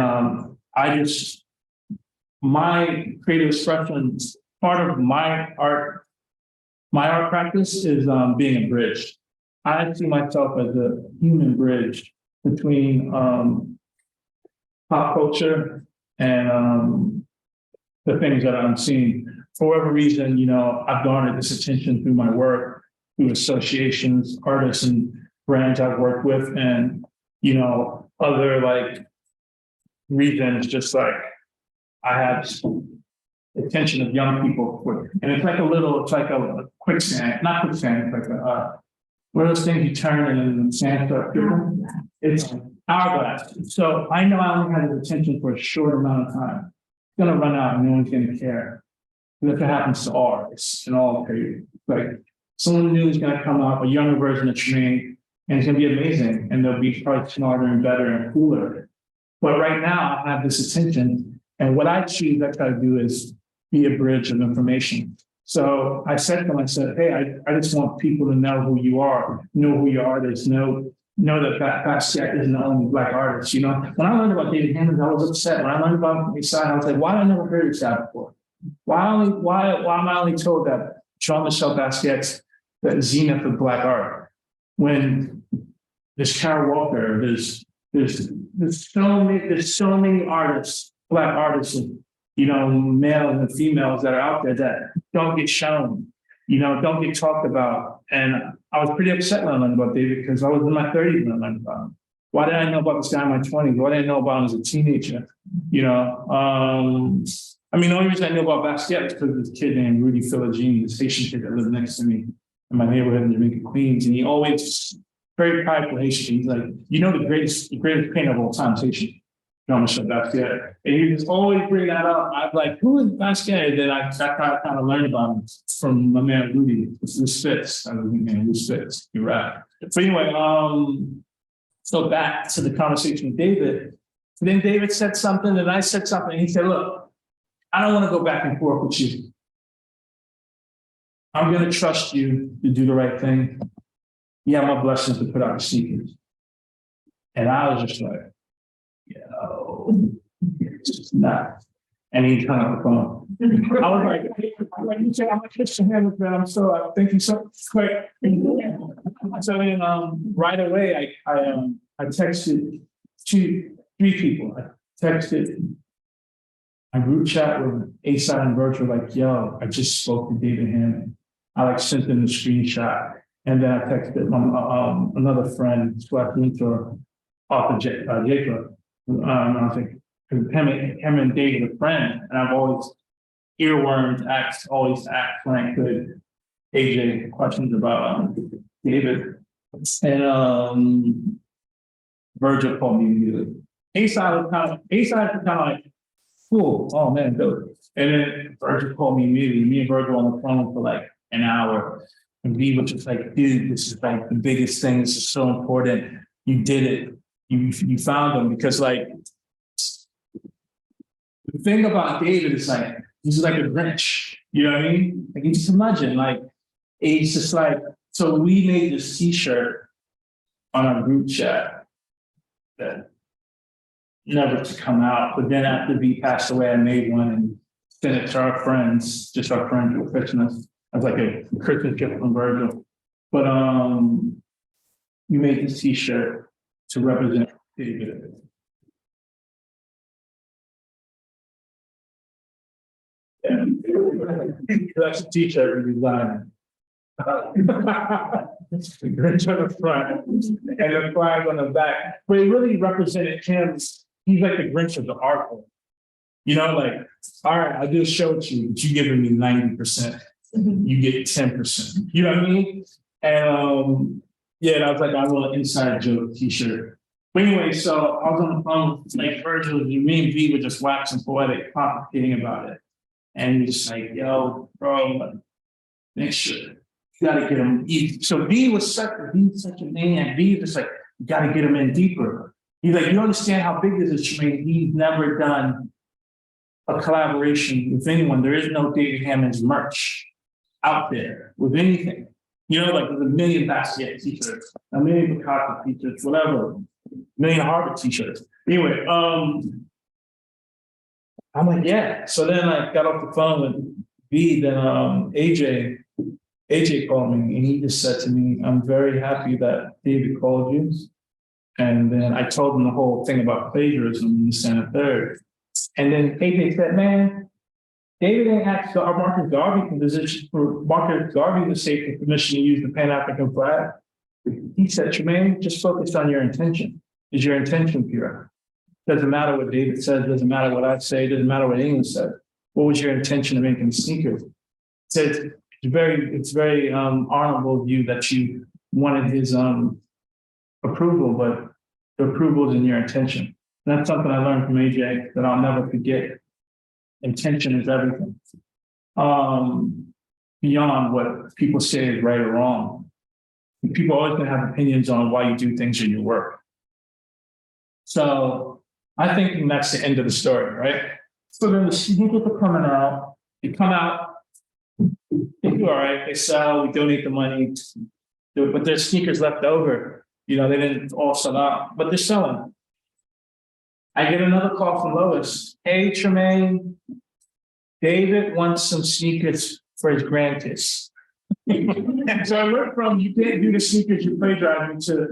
my creative expression, part of my art practice is being a bridge. I see myself as a human bridge between pop culture and the things that I'm seeing. For whatever reason, you know, I've garnered this attention through my work, through associations, artists and brands I've worked with, and, you know, other like reasons, just like I have attention of young people, and it's like a quicksand, not quicksand, it's like a, one of those things you turn and sand starts dripping. It's hourglass. So I know I only have his attention for a short amount of time. It's gonna run out and no one's gonna care. And if it happens to artists and all period, like someone new is gonna come up, a younger version of Tremaine, and it's gonna be amazing, and they'll be probably smarter and better and cooler. But right now I have this attention, and what I choose, I try to do is be a bridge of information. So I said to them, I said, hey, I just want people to know who you are, know who your artists, know that Basquiat isn't the only Black artist. You know, when I learned about David Hammonds, I was upset. When I learned about Isai, I was like, why did I never heard this guy before? Why am I only told that Jean-Michel Basquiat's the zenith of Black art? When there's Carol Walker, there's so many artists, Black artists, you know, males and females that are out there that don't get shown, you know, don't get talked about. And I was pretty upset when I learned about David because I was in my 30s when I learned about him. Why did I know about this guy in my 20s? Why did I know about him as a teenager? You know, I mean, the only reason I knew about Basquiat is because of this kid named Rudy Philogene, this Haitian kid that lived next to me in my neighborhood in Jamaica, Queens. And he always, very prideful Haitian. He's like, you know, the greatest painter of all time is Haitian. Jean-Michel Basquiat. And you just always bring that up. I was like, who is Basquiat? And then I kind of learned about him from my man Rudy. It's Loose Fits. I was man, Loose Fits. You're right. So anyway, so back to the conversation with David. And then David said something, and I said something, and he said, look, I don't want to go back and forth with you. I'm going to trust you to do the right thing. You have my blessings to put out the sneakers. And I was just like, it's just not. And he hung up the phone. I was like, you say, I'm a Christian Hammonds, man. I'm so, thank you so quick. So then right away, I texted three people. I texted a group chat with A-Side and Virgil, like, yo, I just spoke to David Hammond. I like sent them the screenshot. And then I texted another friend, Swat Mentor, author Jacob. I think him and David a friend, and I've always always asked when I could AJ questions about David, and Virgil called me immediately. A-Side was kind of like, cool, oh man, do it. And then Virgil called me immediately. Me and Virgil on the phone for like an hour, And V was just like, dude, this is like the biggest thing. This is so important. You did it. You found them because like the thing about David is like he's like a Grinch. You know what I mean? Like you just imagine like he's just like so we made this T-shirt on our group chat that never to come out. But then after V passed away, I made one and sent it to our friends, just our friends for Christmas. As like a Christmas gift from Virgil. But we made this T-shirt to represent David. Yeah. That's a T-shirt we designed. The Grinch on the front and the flag on the back. But it really represented him. He's like the Grinch of the art world. You know, like, all right, I'll do a show with you, but you're giving me 90%. You get 10%. You know what I mean? And yeah, that was like our little inside joke T-shirt. But anyway, so I was on the phone with like Virgil, me and V were just waxing poetic, complicating about it. And he's just like, yo, bro, next sure you gotta get him. So V was such a man. V was just like, you gotta get him in deeper. He's like, you understand how big this is, Tremaine? He's never done a collaboration with anyone. There is no David Hammonds merch out there with anything. You know, like with a million basket t-shirts, a million Picasso t-shirts, whatever, a million Harvard t-shirts. Anyway, I'm like, yeah. So then I got off the phone with V, then AJ called me and he just said to me, I'm very happy that David called you. And then I told him the whole thing about plagiarism and this and the third. And then AJ said, man, David didn't ask Marcus Garvey for Marcus Garvey to say for permission to use the Pan-African flag. He said, Tremaine, just focus on your intention. Is your intention pure? Doesn't matter what David says, doesn't matter what I say, doesn't matter what England said. What was your intention of making sneakers? Said it's very honorable of you that you wanted his approval, but the approval is in your intention. And that's something I learned from AJ that I'll never forget. Intention is everything. Beyond what people say is right or wrong. And people always gonna have opinions on why you do things in your work. So I think that's the end of the story, right? So then the sneakers are coming out. They come out. They do all right. They sell. We donate the money. But there's sneakers left over. You know, they didn't all sell out, but they're selling. I get another call from Lois. Hey, Tremaine, David wants some sneakers for his grandkids. So I went from you can't do the sneakers you plagiarizing to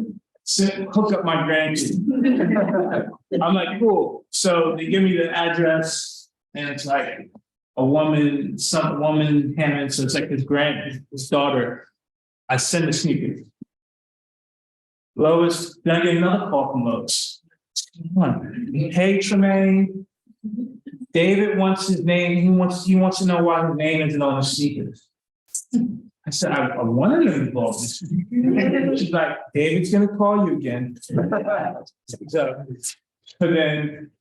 hook up my grandkids. I'm like, cool. So they give me the address and it's like some woman Hammond. So it's like his daughter. I send the sneakers. Lois, then I get another call from Lois. Hey, Tremaine, David wants his name. He wants to know why his name isn't on the sneakers. I said, I wanted to involve this. She's like, David's gonna call you again. So then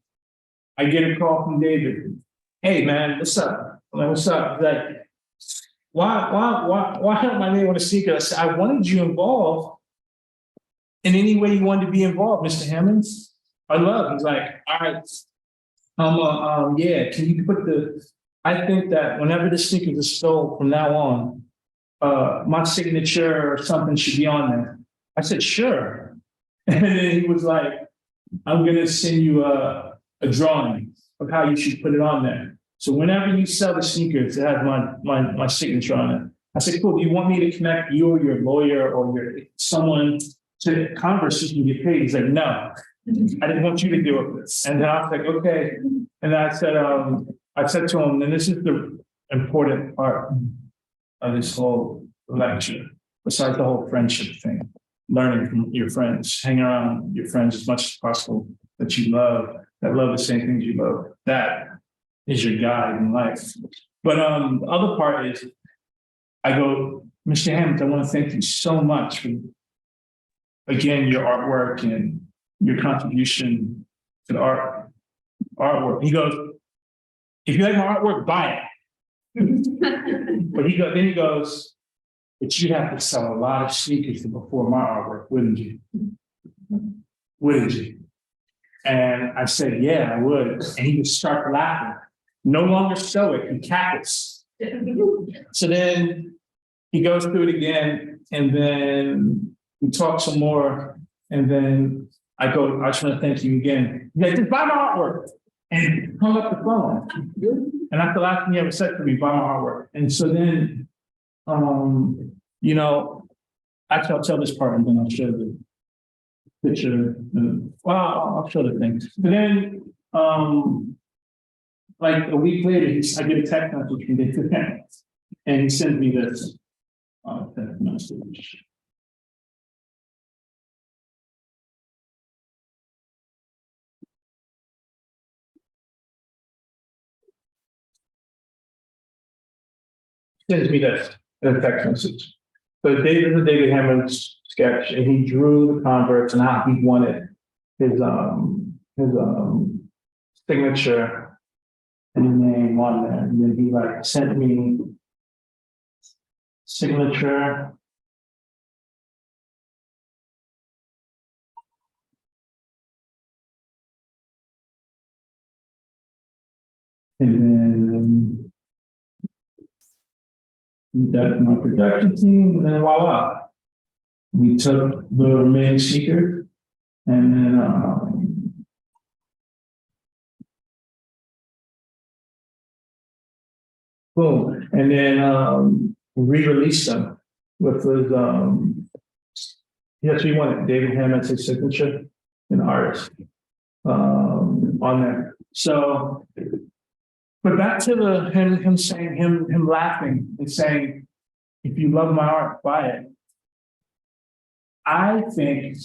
I get a call from David. Hey man, what's up? I'm like, what's up? He's like, why have my name on the sneaker? I said, I wanted you involved in any way you wanted to be involved, Mr. Hammonds. I love. He's like, all right, yeah, can you put I think that whenever the sneakers are sold from now on, my signature or something should be on there. I said, sure. And then he was like, I'm gonna send you a drawing of how you should put it on there. So whenever you sell the sneakers, it has my signature on it. I said, cool, do you want me to connect you or your lawyer or someone to Converse so you can get paid? He's like, no. I didn't want you to do it. And then I was like, okay. And then I said to him, and this is the important part of this whole lecture, besides the whole friendship thing, learning from your friends, hang around your friends as much as possible that you love, that love the same things you love. That is your guide in life. But the other part is, I go, Mr. Hammonds, I want to thank you so much for, again, your artwork and your contribution to the artwork. He goes, if you like my artwork, buy it. But then he goes, but you'd have to sell a lot of sneakers to perform my artwork, wouldn't you? Wouldn't you? And I said, yeah, I would. And he would start laughing. No longer stoic, he cackles. So then he goes through it again, and then we talk some more, and then I go, I just want to thank you again. He's like, just buy my artwork. And hung up the phone. And that's the last thing he ever said to me, buy my artwork. And so then, you know, actually I'll tell this part and then I'll show the picture. Well, I'll show the thing. But then, like a week later, I get a text message from David Hammonds, and he sends me this text message. Sends me this in a text message. So David Hammonds sketch, and he drew the Converse and how he wanted his signature and name on there. And then he like sent me signature. And then that's my production team, and then voila. We took the remaining sneaker, and then boom, and then re-released them with his yes, we wanted David Hammonds, his signature, and artist on there. So, but back to him saying, him laughing and saying, if you love my art, buy it. I think,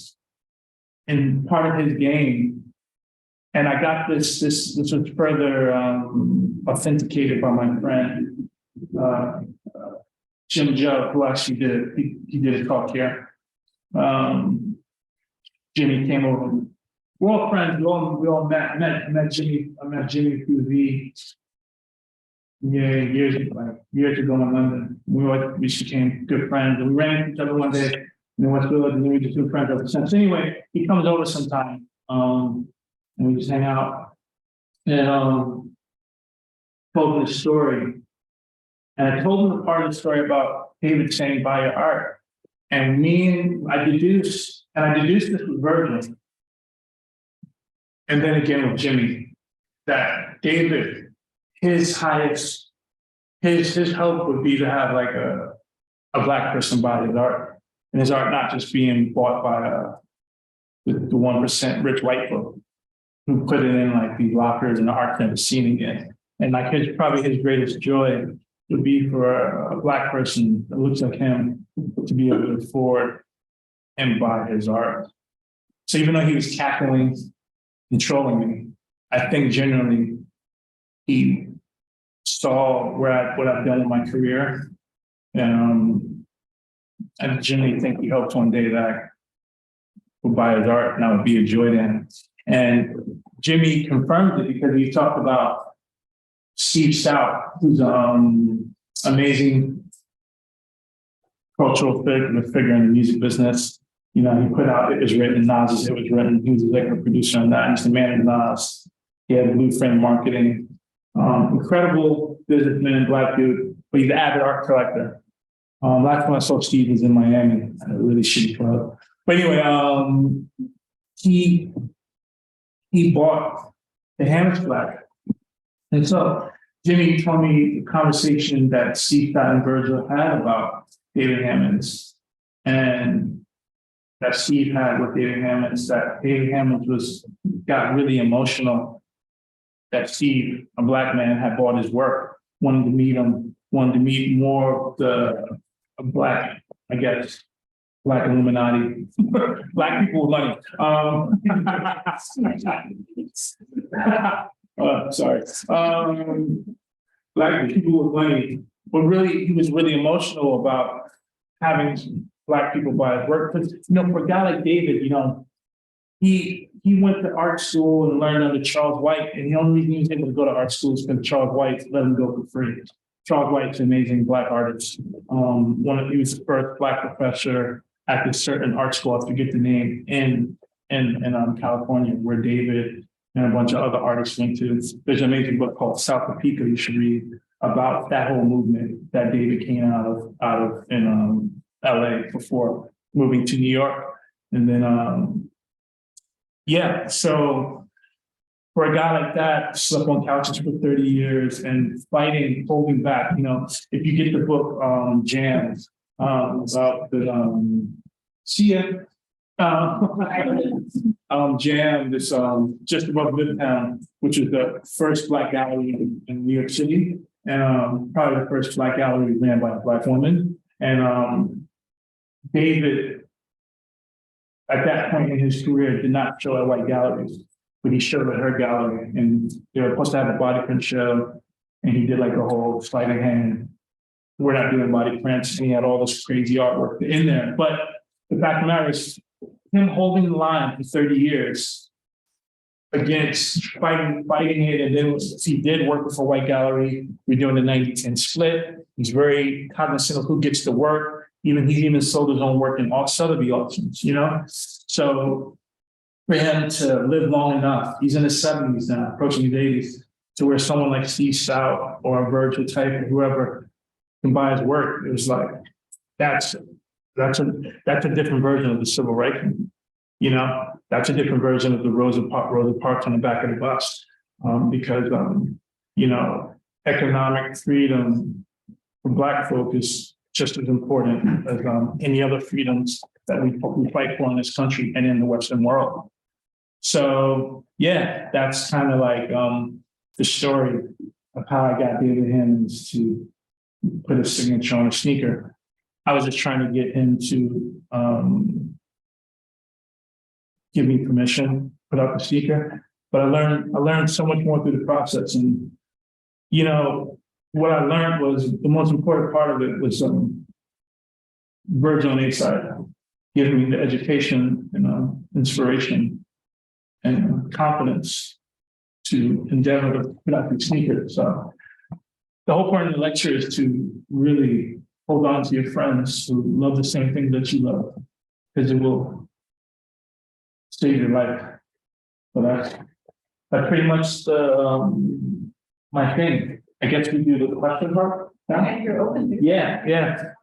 in part of his game, and I got this was further authenticated by my friend Jim Joe, who actually he did a talk here. Jimmy came over. We're all friends. We all met Jimmy. I met Jimmy through the years ago in London. We became good friends, and we ran into each other one day in West Village, and we just been friends ever since. Anyway, he comes over sometime, and we just hang out. And told this story, and I told him the part of the story about David saying, "Buy your art." And I deduced this with Virgil, and then again with Jimmy, that David, his highest, his hope would be to have like a Black person buy his art, and his art not just being bought by the 1% rich white folk who put it in like these lockers and the art's never seen again. And like probably his greatest joy would be for a Black person that looks like him to be able to afford and buy his art. So even though he was cackling and trolling me, I think generally he saw what I've done in my career. I generally think he hopes one day that I would buy his art and I would be a joy to him. And Jimmy confirmed it because he talked about Steve Stout, who's amazing cultural figure in the music business. You know, he put out It Was Written, Nas's It Was Written. He was the executive producer on that. He's the man of Nas. He had Blueprint Marketing. Incredible businessman and Black dude, but he's an avid art collector. Last time I saw Steve was in Miami at a really shitty club. But anyway, he bought the Hammonds flag. And so Jimmy told me the conversation that Steve and Virgil had about David Hammonds, and that Steve had with David Hammonds, that David Hammonds got really emotional that Steve, a Black man, had bought his work, wanted to meet him, wanted to meet more of the Black, I guess, Black Illuminati, Black people with money. Sorry. Black people with money. But really, he was really emotional about having Black people buy his work. Because, you know, for a guy like David, you know, he went to art school and learned under Charles White. And the only reason he was able to go to art school is because Charles White let him go for free. Charles White's an amazing Black artist. He was the first Black professor at this certain art school, I forget the name, in California, where David and a bunch of other artists went to. There's an amazing book called South of Pico you should read about that whole movement that David came out of in LA before moving to New York. And then yeah, so for a guy like that, slept on couches for 30 years and fighting, holding back, you know, if you get the book Jam about the Jam, this just above Midtown, which is the first Black gallery in New York City, and probably the first Black gallery ran by a Black woman. And David, at that point in his career, did not show at white galleries, but he showed at her gallery, and they were supposed to have a body print show, and he did like a whole sleight of hand. We're not doing body prints, and he had all this crazy artwork in there. But the fact of the matter is, him holding the line for 30 years against fighting it, and then he did work with a white gallery. We're doing the 90-10 split. He's very cognizant of who gets the work. He even sold his own work in all Sotheby's auctions, you know? So for him to live long enough, he's in his 70s now, approaching his 80s, to where someone like Steve Stout or a Virgil type or whoever can buy his work, it was like, that's a different version of the civil rights movement. You know, that's a different version of the Rosa Parks on the back of the bus, because you know, economic freedom for Black folk is just as important as any other freedoms that we fight for in this country and in the Western world. So yeah, that's kind of like the story of how I got David Hammonds to put a signature on a sneaker. I was just trying to get him to give me permission to put out the sneaker, but I learned so much more through the process. And you know, what I learned was the most important part of it was Virgil on the side, giving me the education and inspiration and confidence to endeavor to put out these sneakers. So the whole point of the lecture is to really hold on to your friends who love the same thing that you love, because it will save your life. So that's pretty much my thing. I guess we do the question part. Yeah, you're open. Yeah, yeah.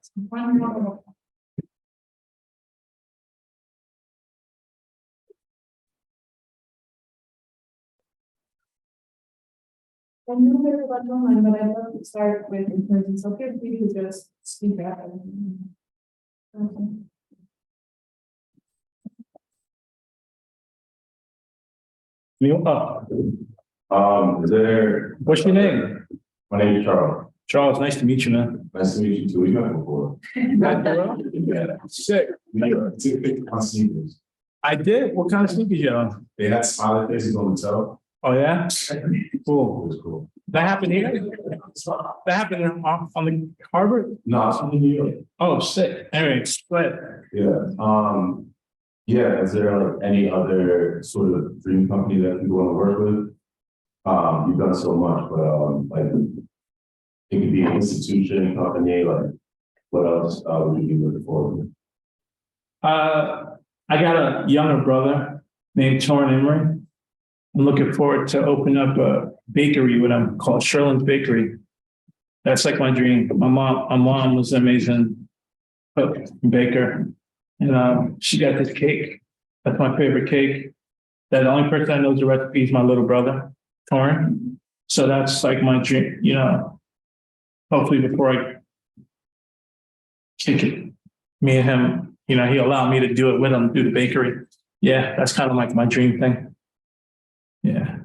I know there was one line, but I'd love to start with in person, so feel free to just speak up. Okay. Is there? What's your name? My name is Charles. Charles, nice to meet you, man. Nice to meet you too. We met before. Yeah, sick. We took pictures on sneakers. I did. What kind of sneakers you on? They had smiling faces on the toe. Oh yeah, cool. It was cool. That happened here. That happened on the Harvard. No, it's in New York. Oh, sick. Anyway, but Yeah. Yeah. Is there like any other sort of dream company that you want to work with? You've done so much, but like it could be an institution, company. Like what else would you be looking forward to? I got a younger brother named Tremaine Emory. I'm looking forward to open up a bakery with him called Sherlin's Bakery. That's like my dream. My mom was an amazing cook and baker, and she got this cake. That's my favorite cake. That the only person that knows the recipe is my little brother, Torrin. So that's like my dream. You know, hopefully before I kick it, me and him, you know, he allowed me to do it with him, do the bakery. Yeah, that's kind of like my dream thing. Yeah.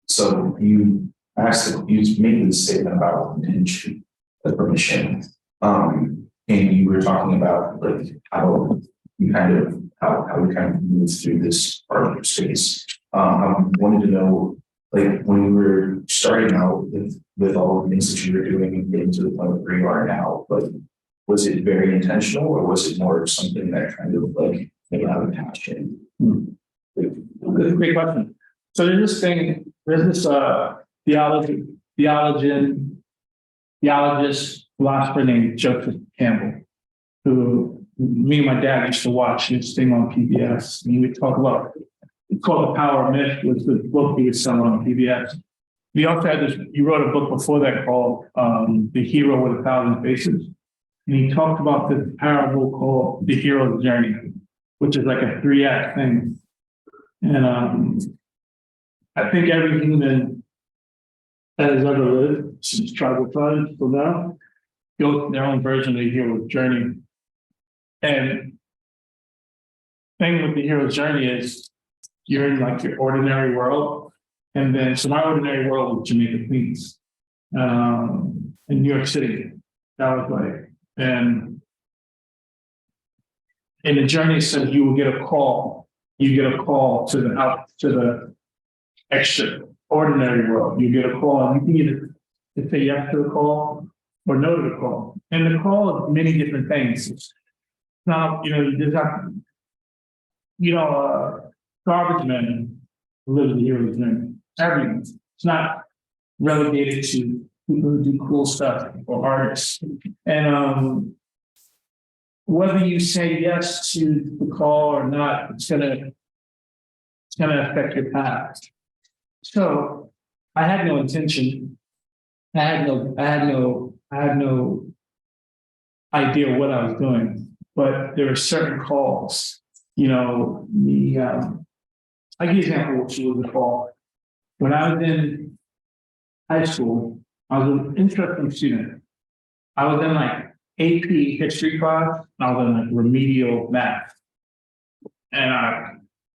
So you made this statement about intention, the permission, and you were talking about like how we kind of moved through this part of your space. I wanted to know, like, when you were starting out with all the things that you were doing and getting to the point where you are now, like, was it very intentional, or was it more something that kind of like came out of passion? Great question. So there's this theologist, philosopher named Joseph Campbell, who me and my dad used to watch his thing on PBS. And he would talk about, it's called The Power of Myth, was the book he was selling on PBS. He also had this, he wrote a book before that called The Hero with a Thousand Faces. And he talked about this parable called The Hero's Journey, which is like a 3-act thing. And I think every human that has ever lived since tribal times till now goes through their own version of the hero's journey. And thing with the hero's journey is you're in like your ordinary world. And then, so my ordinary world was Jamaica, Queens, in New York City. That was like, and in the journey said you will get a call. You get a call to the extraordinary world. You get a call, and you can either say yes to the call or no to the call. And the call is many different things. Now, you just have, garbage men live the hero's journey. Everyone. It's not relegated to people who do cool stuff or artists. And whether you say yes to the call or not, it's gonna affect your path. So I had no intention. I had no idea what I was doing, but there were certain calls. I'll give you an example of what was a call. When I was in high school, I was an interesting student. I was in like AP history class, and I was in like remedial math. And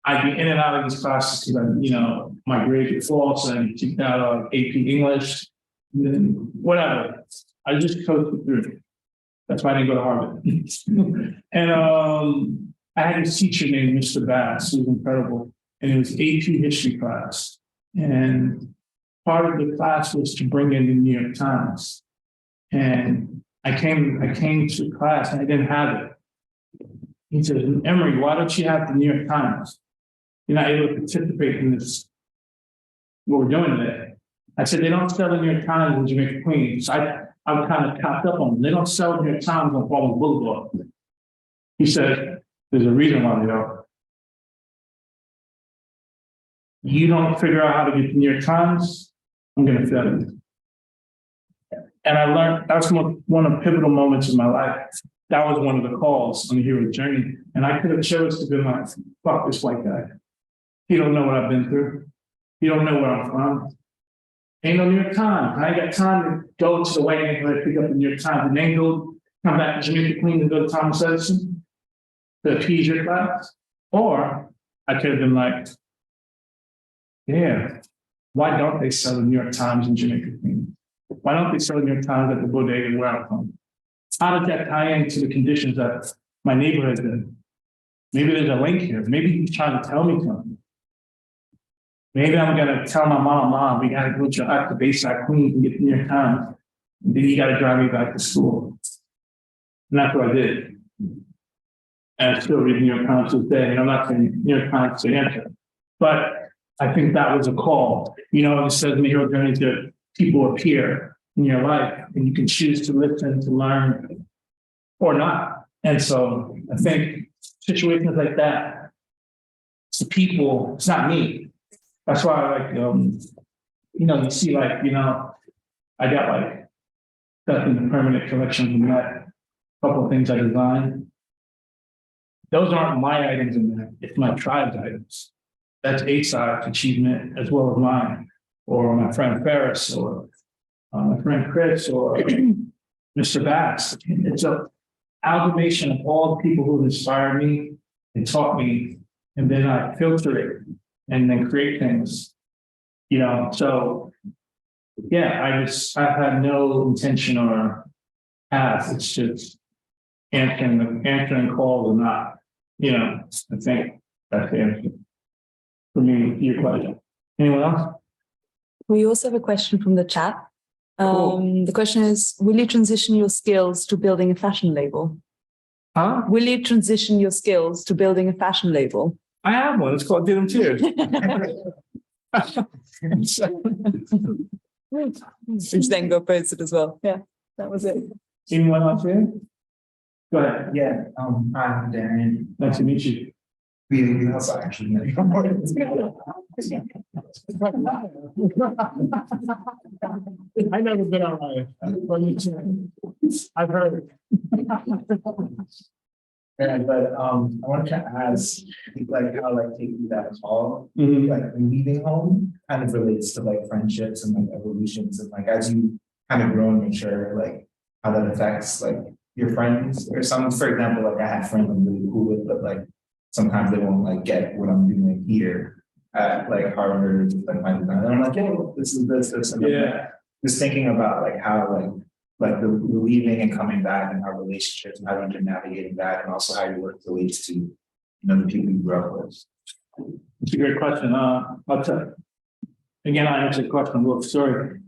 I'd be in and out of these classes because my grades were false, and I'd kicked out of AP English, and then whatever. I just coasted through. That's why I didn't go to Harvard. And I had this teacher named Mr. Bass, who was incredible, and it was AP history class. And part of the class was to bring in the New York Times. And I came to class and I didn't have it. He said, Emory, why don't you have the New York Times? You're not able to participate in this, what we're doing today. I said, they don't sell the New York Times in Jamaica, Queens. So I was kind of cocked up on them. They don't sell the New York Times on Palmer Boulevard. He said, there's a reason why they don't. You don't figure out how to get the New York Times, I'm going to fail you. And I learned, that's one of the pivotal moments in my life. That was one of the calls on the hero's journey. And I could have chose to be like, fuck this white guy. He don't know what I've been through. He don't know where I'm from. Ain't no New York Times. I ain't got time to go to the white neighborhood, pick up the New York Times, and then come back to Jamaica, Queens, and go to Thomas Edison to appease your class. Or I could have been like, yeah, why don't they sell the New York Times in Jamaica, Queens? Why don't they sell the New York Times at the bodega where I'm from? How does that tie into the conditions that my neighborhood's in? Maybe there's a link here. Maybe he's trying to tell me something. Maybe I'm gonna tell my mom, we gotta go to the Bayside, Queens and get the New York Times. And then you gotta drive me back to school. And that's what I did. And I still read the New York Times today. And I'm not saying New York Times to answer, but I think that was a call. It says in the hero journey that people appear in your life and you can choose to listen, to learn, or not. And so I think situations like that, it's the people, it's not me. That's why I like, you see like, I got like stuff in the permanent collection from that, couple of things I designed. Those aren't my items in there, it's my tribe's items. That's A-side's achievement as well as mine, or my friend Ferris, or my friend Chris, or Mr. Bass. It's an amalgamation of all the people who have inspired me and taught me, and then I filter it and then create things. So yeah, I've had no intention or path. It's just answering calls or not. I think that's the answer. For me, your question. Anyone else? We also have a question from the chat. Cool. The question is, will you transition your skills to building a fashion label? Huh? Will you transition your skills to building a fashion label? I have one. It's called Denim Tears. Which then got posted as well. Yeah, that was it. Anyone else here? Go ahead. Yeah, I'm Darren. Nice to meet you. We also actually met from I never been on I've heard. Yeah, but I wanted to ask, like, how like taking that call, Mhm. like leaving home, kind of relates to like friendships and like evolutions, and like as you kind of grow and mature, like how that affects like your friends or some. For example, like I have friends I'm really cool with, but like sometimes they won't like get what I'm doing here at like Harvard, like my design. And I'm like, oh, this is this, and Yeah. just thinking about like how like the leaving and coming back and our relationships and how you're navigating that, and also how your work relates to, you know, the people you grew up with. It's a great question. I'll tell. Again, I answered the question a little story.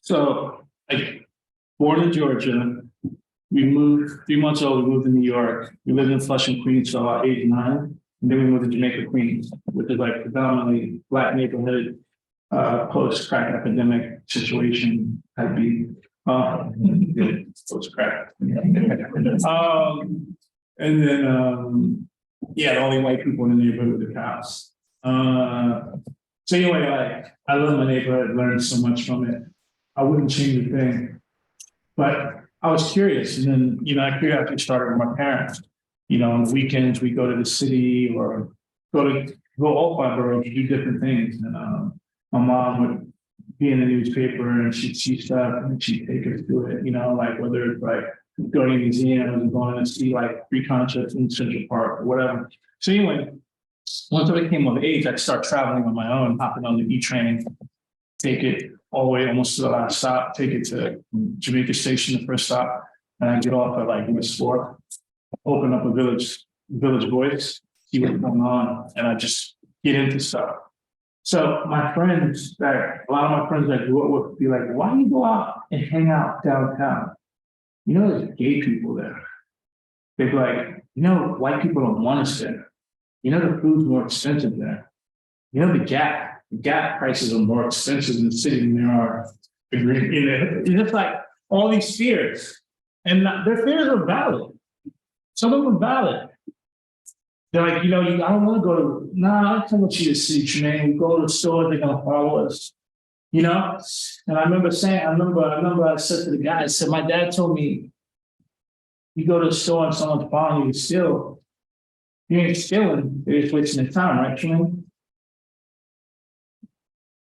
So, like, born in Georgia, we moved 3 months old. We moved to New York. We lived in Flushing, Queens, till about 8 and 9, and then we moved to Jamaica, Queens, which is like predominantly Black neighborhood, post crack epidemic situation. I'd be post crack. And then yeah, the only white people in the neighborhood were the cops. So anyway, like I love my neighborhood, learned so much from it. I wouldn't change a thing. But I was curious, and then that curiosity started with my parents. On the weekends we go to the city or go off my borough to do different things. And my mom would be in the newspaper and she'd see stuff and she'd take us to it, like whether it's like going to museums and going to see like free concerts in Central Park or whatever. So anyway, once I became of age, I'd start traveling on my own, hopping on the E-train, take it all the way almost to the last stop, take it to Jamaica Station, the first stop, and I get off at like West 4, open up a Village Voice, see what's going on, and I just get into stuff. So my friends, a lot of my friends that I grew up with, be like, "Why do you go out and hang out downtown? There's gay people there." They'd be like, "White people don't want us there. The food's more expensive there. The Gap prices are more expensive in the city than there are." It's just like all these fears, and their fears are valid. Some of them are valid. They're like, I don't want to go to, I don't want you to see Tremaine. We go to the store, they're gonna follow us. And I remember saying, I said to the guy, I said, my dad told me, you go to the store and someone's following you to steal. You ain't stealing, you're just wasting the time, right, Tremaine?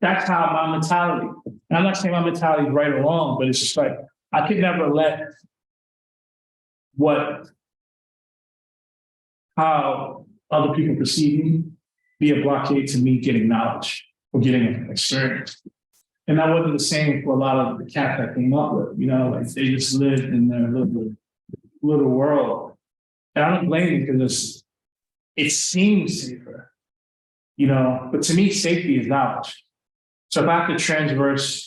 That's how my mentality. And I'm not saying my mentality is right or wrong, but it's just like, I could never let how other people perceive me be a blockade to me getting knowledge or getting experience. And that wasn't the same for a lot of the cats I came up with, like they just lived in their little world. And I don't blame them because it seems safer, but to me, safety is knowledge. So if I have to transverse,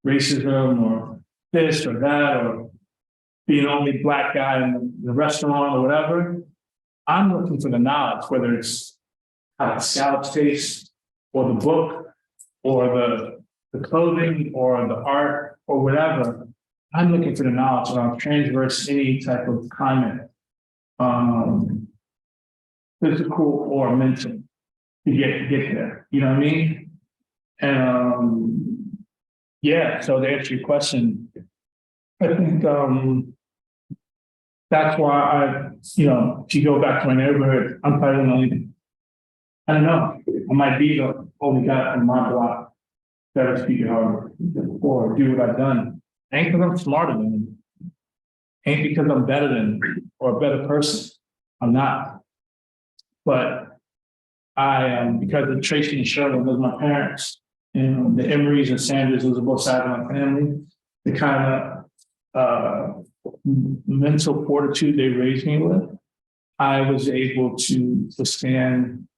racism or this or that, or be the only Black guy in the restaurant or whatever, I'm looking for the knowledge, whether it's how the salad tastes, or the book, or the clothing, or the art, or whatever. I'm looking for the knowledge, and I'll transverse any type of climate, physical or mental, to get there. You know what I mean? And yeah, so to answer your question, I think that's why if you go back to my neighborhood, I'm probably only, I don't know, I might be the only guy from my block that I speak at Harvard or do what I've done. Ain't because I'm smarter than them. Ain't because I'm better than them or a better person. I'm not. But because of Tracy and Shirley, those are my parents, and the Emorys and Sanders, those are both sides of my family, the kind of mental fortitude they raised me with, I was able to withstand,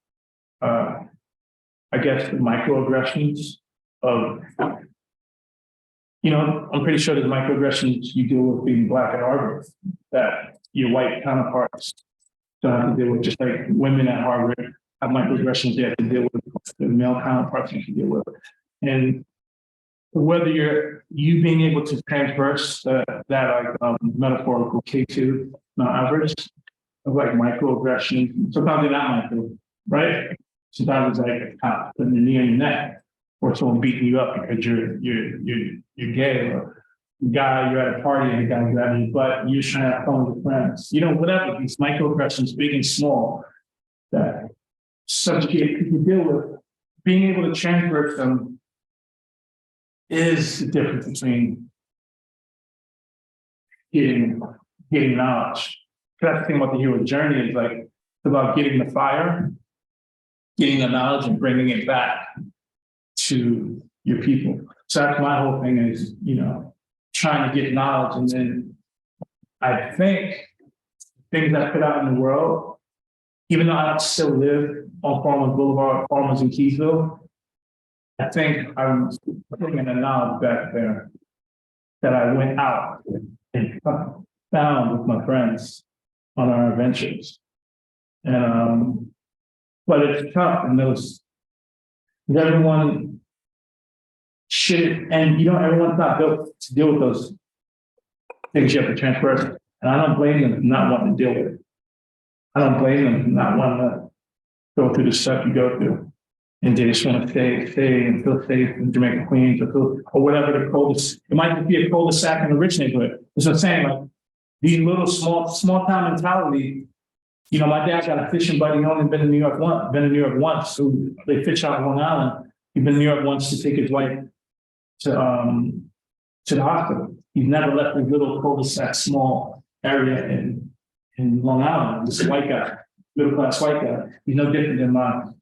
I guess, the microaggressions of, I'm pretty sure there's microaggressions you deal with being Black at Harvard that your white counterparts don't have to deal with, just like women at Harvard have microaggressions they have to deal with, the male counterparts you have to deal with. And whether you being able to transverse that metaphorical K2 average of like microaggression, sometimes they're not micro, right? Sometimes it's like a cop putting the knee on your neck, or someone beating you up because you're gay, or guy, you're at a party and a guy grabbing your butt, you're trying to have fun with your friends. Whatever, these microaggressions, big and small, that subjugate people deal with, being able to transverse them is the difference between getting knowledge. That's the thing about the hero journey, is like, it's about getting the fire, getting the knowledge and bringing it back to your people. So that's my whole thing is, trying to get knowledge. And then I think things I put out in the world, even though I still live on Farmers Boulevard, Farmers in Keysville, I think I'm putting in a knowledge back there that I went out and found with my friends on our adventures. And but it's tough in those, everyone should, and everyone's not built to deal with those things you have to transfer. And I don't blame them for not wanting to deal with it. I don't blame them for not wanting to go through the stuff you go through. And they just want to stay and feel safe in Jamaica, Queens, or whatever the coldest. It might just be a cul-de-sac in a rich neighborhood. That's what I'm saying. Like these little small town mentality. My dad got a fishing buddy. He only been in New York once. So they fish out Long Island. He's been in New York once to take his wife to the hospital. He's never left his little cul-de-sac, small area in Long Island. This white guy, middle class white guy. He's no different than mine.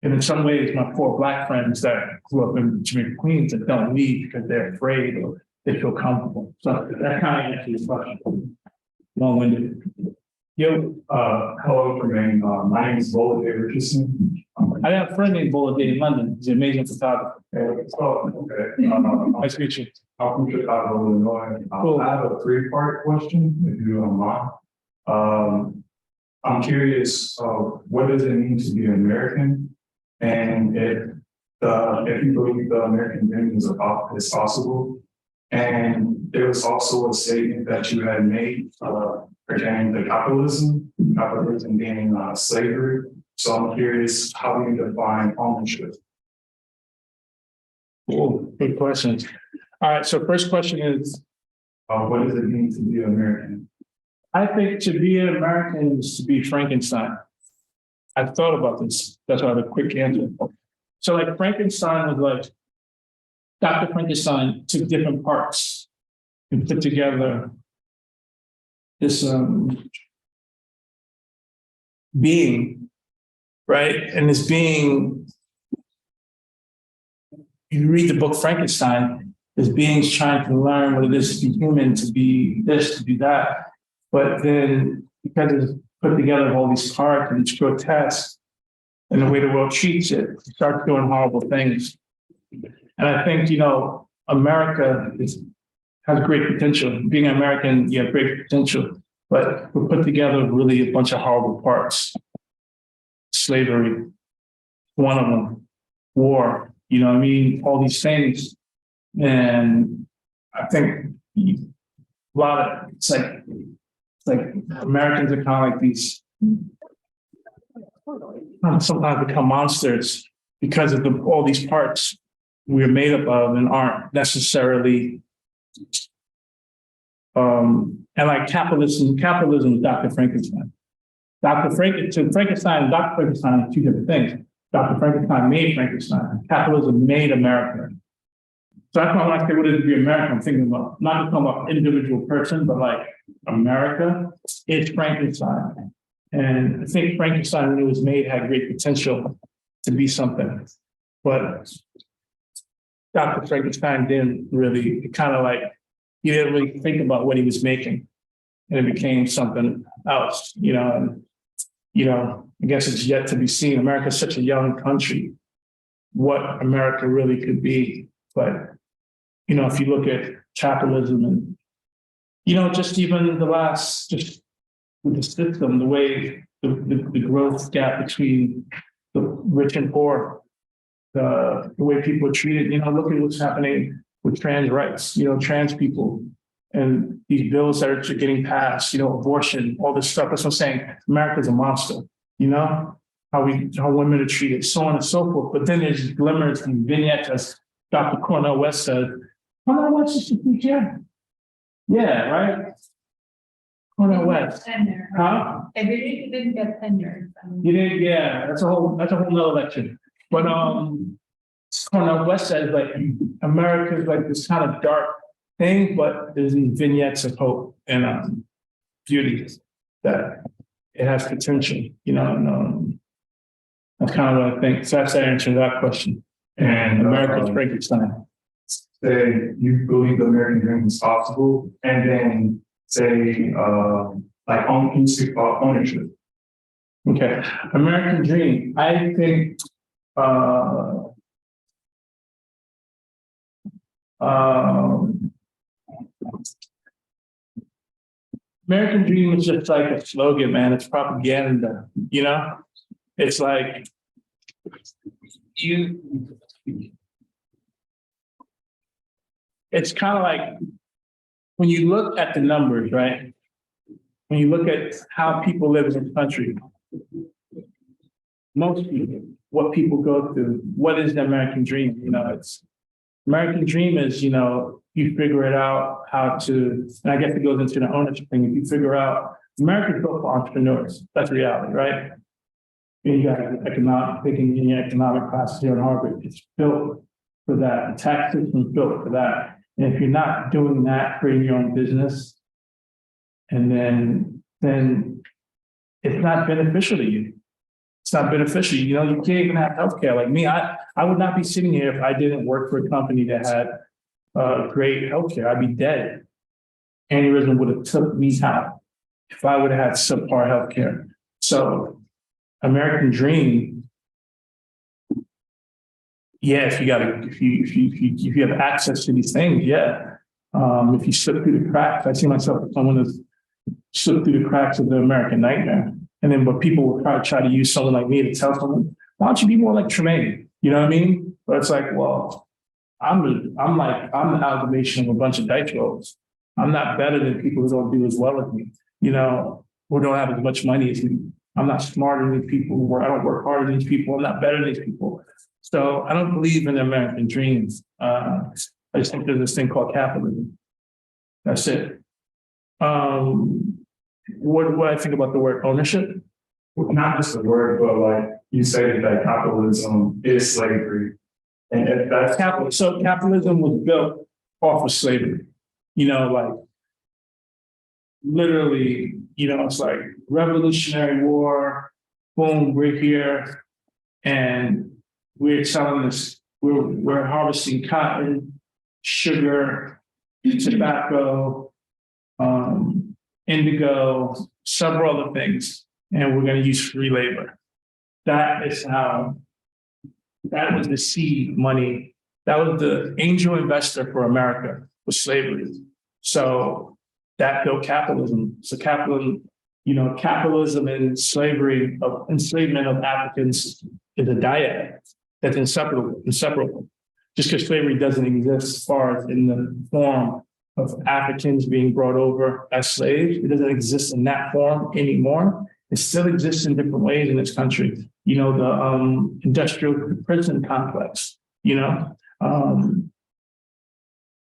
And in some ways, my poor Black friends that grew up in Jamaica, Queens, that don't leave because they're afraid or they feel comfortable. So that kind of answers the question. Long-winded. Hello, Tremaine. My name is Bola Day Richardson. I have a friend named Bola Day in London. He's an amazing photographer. Okay. Nice to meet you. I'm from Chicago, Illinois. Cool. I have a 3-part question, if you don't mind. I'm curious, what does it mean to be American? And if you believe the American dream is possible. And there was also a statement that you had made pertaining to capitalism being slavery. So I'm curious, how do you define ownership? Cool. Good questions. All right. So first question is, what does it mean to be American? I think to be an American is to be Frankenstein. I've thought about this. That's why I have a quick answer. So like Frankenstein was like, Dr. Frankenstein took different parts and put together this being, right? And this being, you read the book Frankenstein, this being's trying to learn what it is to be human, to be this, to be that. But then because it's put together of all these parts and it's grotesque and the way the world treats it, it starts doing horrible things. And I think, America has great potential. Being American, you have great potential, but we're put together really a bunch of horrible parts. Slavery, one of them, war, all these things. And I think a lot of, it's like Americans are kind of like these, sometimes become monsters because of all these parts we're made up of and aren't necessarily, and like capitalism is Dr. Frankenstein. Frankenstein and Dr. Frankenstein are two different things. Dr. Frankenstein made Frankenstein. Capitalism made America. So that's why when I say what does it be American, I'm thinking about not just talking about individual person, but like America is Frankenstein. And I think Frankenstein, when it was made, had great potential to be something. But Dr. Frankenstein didn't really, he didn't really think about what he was making. And it became something else, and, I guess it's yet to be seen. America's such a young country, what America really could be. But, if you look at capitalism and, just even just with the system, the way the growth gap between the rich and poor, the way people are treated. You know, look at what's happening with trans rights, you know, trans people and these bills that are getting passed, you know, abortion, all this stuff. That's what I'm saying. America's a monster, you know, how women are treated, so on and so forth. But then there's glimmers and vignettes, as Dr. Cornel West said. Cornel West is here. Yeah, right. Cornel West. Tenure. Huh? I really didn't get tenure. You didn't, yeah, that's a whole nother lecture. But Cornel West says like America is like this kind of dark thing, but there's these vignettes of hope and beauty that it has potential, you know, and that's kind of what I think. So that's the answer to that question. And America's Frankenstein. Say you believe the American dream is possible, and then say like ownership. Okay, American dream. I think American dream is just like a slogan, man. It's propaganda, you know? It's like it's kind of like when you look at the numbers, right? When you look at how people live in this country, most people, what people go through, what is the American dream? You know, it's American dream is, you know, you figure it out how to, and I guess it goes into the ownership thing. If you figure out, America's built for entrepreneurs. That's reality, right? You got economic, thinking in your economic classes here in Harvard, it's built for that. The tax system is built for that. And if you're not doing that, creating your own business, and then it's not beneficial to you. It's not beneficial. You know, you can't even have healthcare. Like me, I would not be sitting here if I didn't work for a company that had great healthcare. I'd be dead. Aneurysm would have took me out if I would have had subpar healthcare. So American dream, yeah, if you have access to these things, yeah. If you slip through the cracks, I see myself as someone who's slipped through the cracks of the American nightmare. And then, but people will probably try to use someone like me to tell someone, why don't you be more like Tremaine? You know what I mean? But it's like, well, I'm the amalgamation of a bunch of dice rolls. I'm not better than people who don't do as well as me, you know, who don't have as much money as me. I'm not smarter than people. I don't work harder than these people. I'm not better than these people. So I don't believe in American dreams. I just think there's this thing called capitalism. That's it. What do I think about the word ownership? Not just the word, but like you say that capitalism is slavery. And if that's so capitalism was built off of slavery. You know, like literally, you know, it's like Revolutionary War, boom, we're here and we're selling this, we're harvesting cotton, sugar, tobacco, indigo, several other things, and we're going to use free labor. That was the seed money. That was the angel investor for America, was slavery. So that built capitalism. So capitalism, you know, capitalism and slavery, of enslavement of Africans is a dyad that's inseparable. Just because slavery doesn't exist as far as in the form of Africans being brought over as slaves, it doesn't exist in that form anymore. It still exists in different ways in this country. You know, the industrial prison complex, you know,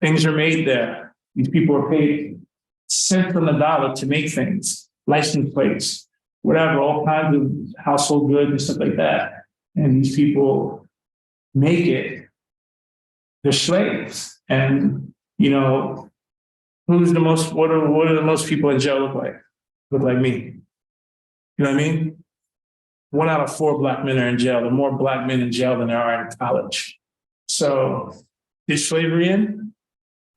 things are made there. These people are paid cents on the dollar to make things, license plates, whatever, all kinds of household goods and stuff like that. And these people make it, they're slaves. And, you know, what are the most people in jail look like? Look like me. You know what I mean? 1 out of 4 Black men are in jail. There are more Black men in jail than there are in college. So is slavery in?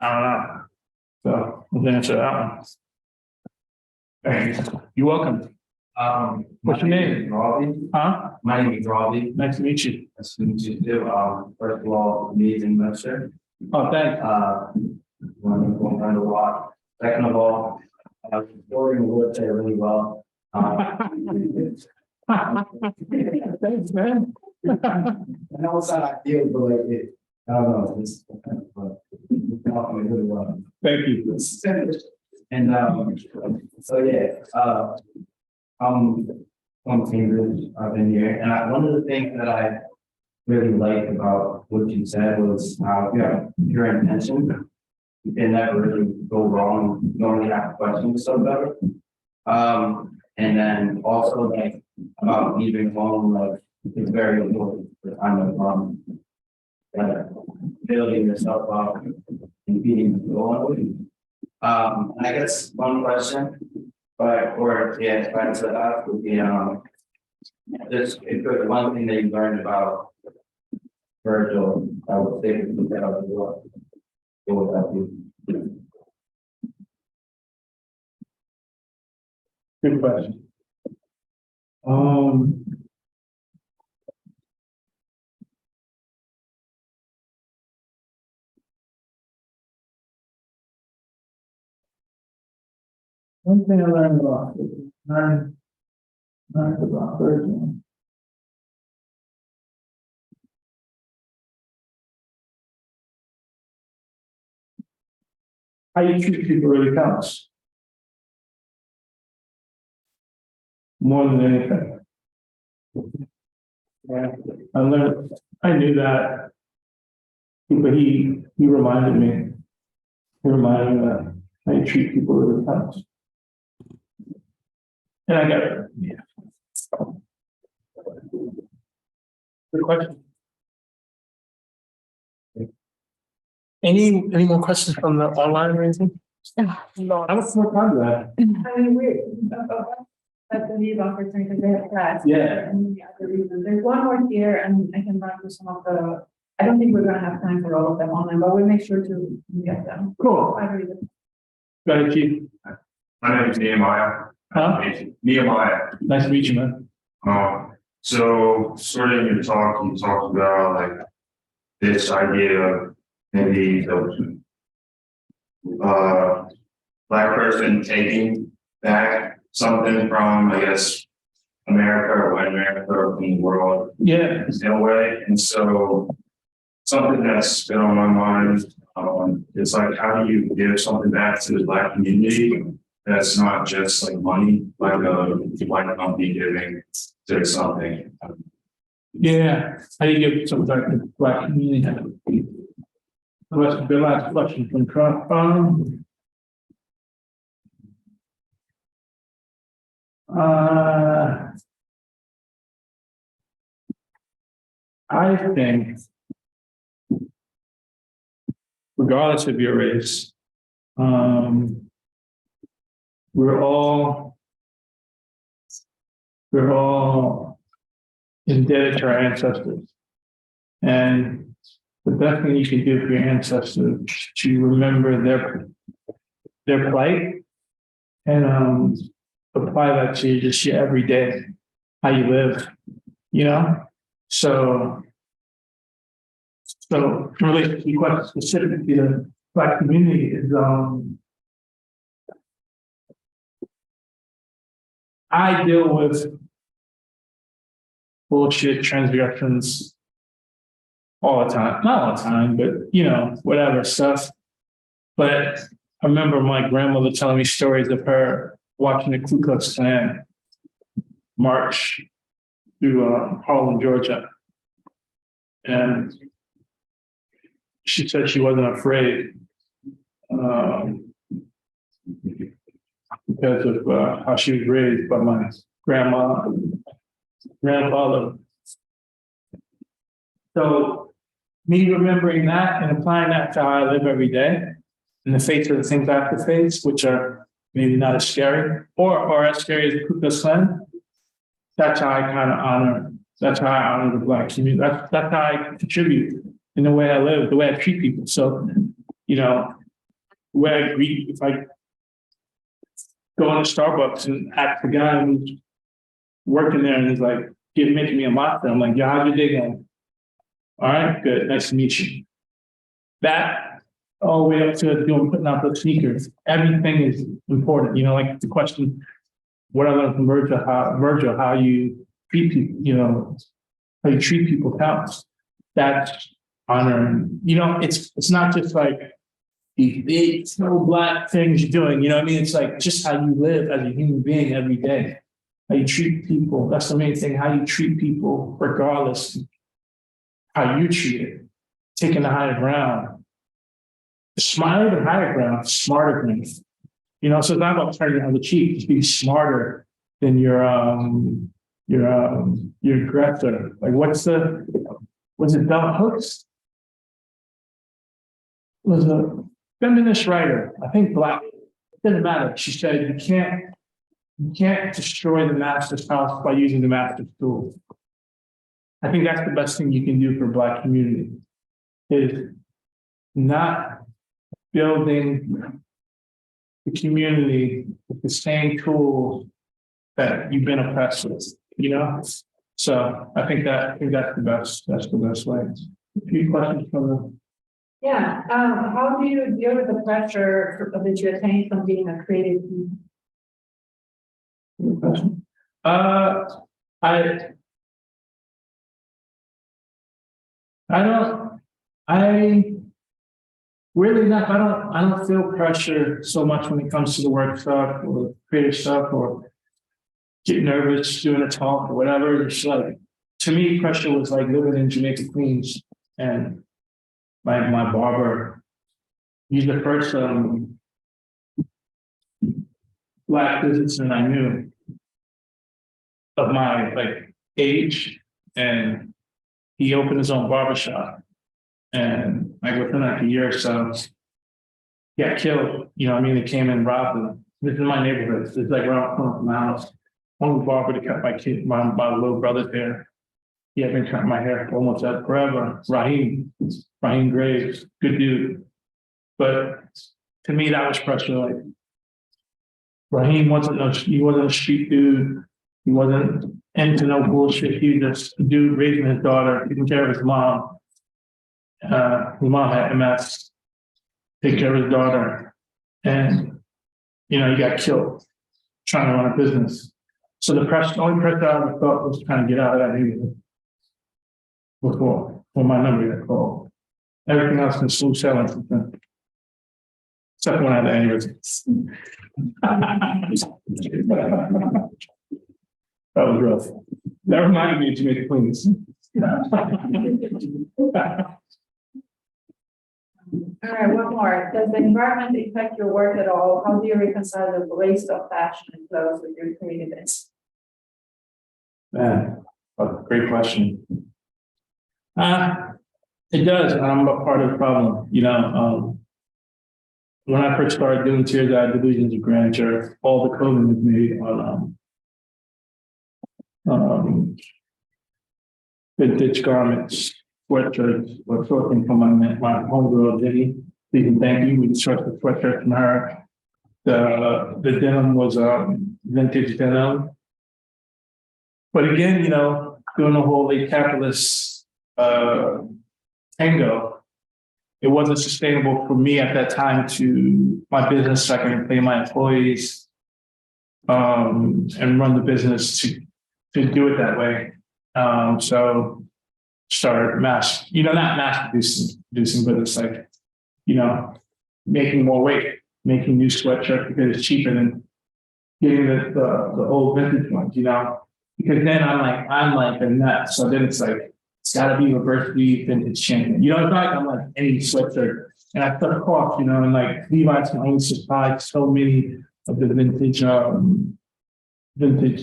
I don't know. So I'm gonna answer that one. You're welcome. What's your name? Robbie. Huh? My name is Robbie. Nice to meet you. Nice to meet you too. First of all, amazing lecture. Oh, thanks. Wonderful, learned a lot. Second of all, I was supporting the wheelchair really well. Thanks, man. I know it's not ideal, but like it, I don't know, it's, but it's not really well. Thank you. And, so yeah, I'm from Cambridge, I've been here, and one of the things that I really liked about what you said was how, your intention. You can never really go wrong, you don't really have questions about it. And then also like about leaving home, like it's very important for kind of building yourself up and being going. And I guess one question, if I answer that would be just if there's one thing that you learned about Virgil, I would say that what would that be? Good question. One thing I learned about Virgil. How you treat people really counts. More than anything. Yeah, I knew that, but he reminded me. He reminded me that how you treat people really counts. And I got it. Yeah. Good question. Any more questions from the online or anything? No. How much more time do I have? I mean, we're, that's the leave opportunity because they have class. Yeah. And the other reason, there's one more here and I can run through some of the, I don't think we're gonna have time for all of them online, but we'll make sure to get them. Cool. I agree with Go ahead, Chief. My name is Nehemiah. Huh? Nehemiah. Nice to meet you, man. So sort of in your talk, you talked about like this idea of maybe the Black person taking back something from, I guess, America or white America or from the world. Yeah. In a way. And so something that's been on my mind, it's like, how do you give something back to the Black community that's not just like money, like a white company giving to something? Yeah. How do you give something back to the Black community? What's the last question from Trump? I think, regardless of your race, we're all indebted to our ancestors. And the best thing you can do for your ancestors is to remember their plight and apply that to just your everyday, how you live, you know? So really the question specifically to the Black community is I deal with bullshit transgressions all the time. Not all the time, but you know, whatever stuff. But I remember my grandmother telling me stories of her watching the Ku Klux Klan march through Harlem, Georgia. And she said she wasn't afraid because of how she was raised by my grandma and grandfather. So me remembering that and applying that to how I live every day in the face of the things I have to face, which are maybe not as scary or as scary as the Ku Klux Klan, that's how I kind of honor, that's how I honor the Black community. That's how I contribute in the way I live, the way I treat people. So, you know, the way I greet, if I go into Starbucks and ask the guy who's working there and he's like, making me a matcha, I'm like, yeah, how's your day going? All right, good, nice to meet you. That all the way up to putting out the sneakers, everything is important. You know, like the question what I learned from Virgil, how you treat people, you know, how you treat people counts. That's honoring. You know, it's not just like the big no black things you're doing. You know what I mean? It's like just how you live as a human being every day. How you treat people. That's the main thing. How you treat people, regardless how you treat it. Taking the higher ground. The smarter the higher ground, smarter things. You know, so it's not about turning the other cheek. Just be smarter than your aggressor. Like was it Bell Hooks? Was a feminist writer, I think black. It doesn't matter. She said you can't destroy the master's house by using the master's tools. I think that's the best thing you can do for Black community is not building the community with the same tools that you've been oppressed with, you know? So I think that's the best way. A few questions from the. Yeah, how do you deal with the pressure that you attain from being a creative? Question. I don't feel pressure so much when it comes to the work stuff or creative stuff or get nervous doing a talk or whatever. It's like, to me, pressure was like living in Jamaica, Queens, and my barber, he's the first Black businessman I knew of my like age, and he opened his own barbershop. And like within like a year or so, he got killed. You know what I mean? They came and robbed him. This is my neighborhood. It's like around the corner from my house. Only barber to cut my little brother's hair. He had been cutting my hair for almost forever. Raheem Graves, good dude. But to me, that was pressure. Like Raheem wasn't a street dude. He wasn't into no bullshit. He was just a dude raising his daughter, taking care of his mom. His mom had MS, take care of his daughter. And, you know, he got killed trying to run a business. So the only pressure I ever felt was trying to get out of that neighborhood before my number got called. Everything else was smooth sailing. Except when I had the aneurysm. That was rough. That reminded me of Jamaica, Queens. All right, one more. Does the environment affect your work at all? How do you reconcile the waste of fashion and clothes with your creativeness? Man, great question. It does, and I'm a part of the problem. You know, when I first started doing Tears, I had delusions of grandeur. All the clothing was made on vintage garments, sweatshirts, or sourcing from my homegirl Jenny. Please and thank you. We sourced the sweatshirt from her. The denim was vintage denim. But again, you know, doing the whole late capitalist tango, it wasn't sustainable for me at that time to my business so I can pay my employees and run the business to do it that way. So started not mass producing, but it's like, you know, making more weight, making new sweatshirts because it's cheaper than getting the old vintage ones, you know, because then I'm like a nut. So then it's like, it's gotta be reverse weave vintage champion. You know, it's not like I'm like any sweatshirt. And I took off, you know, and like Levi's can only supply so many of the vintage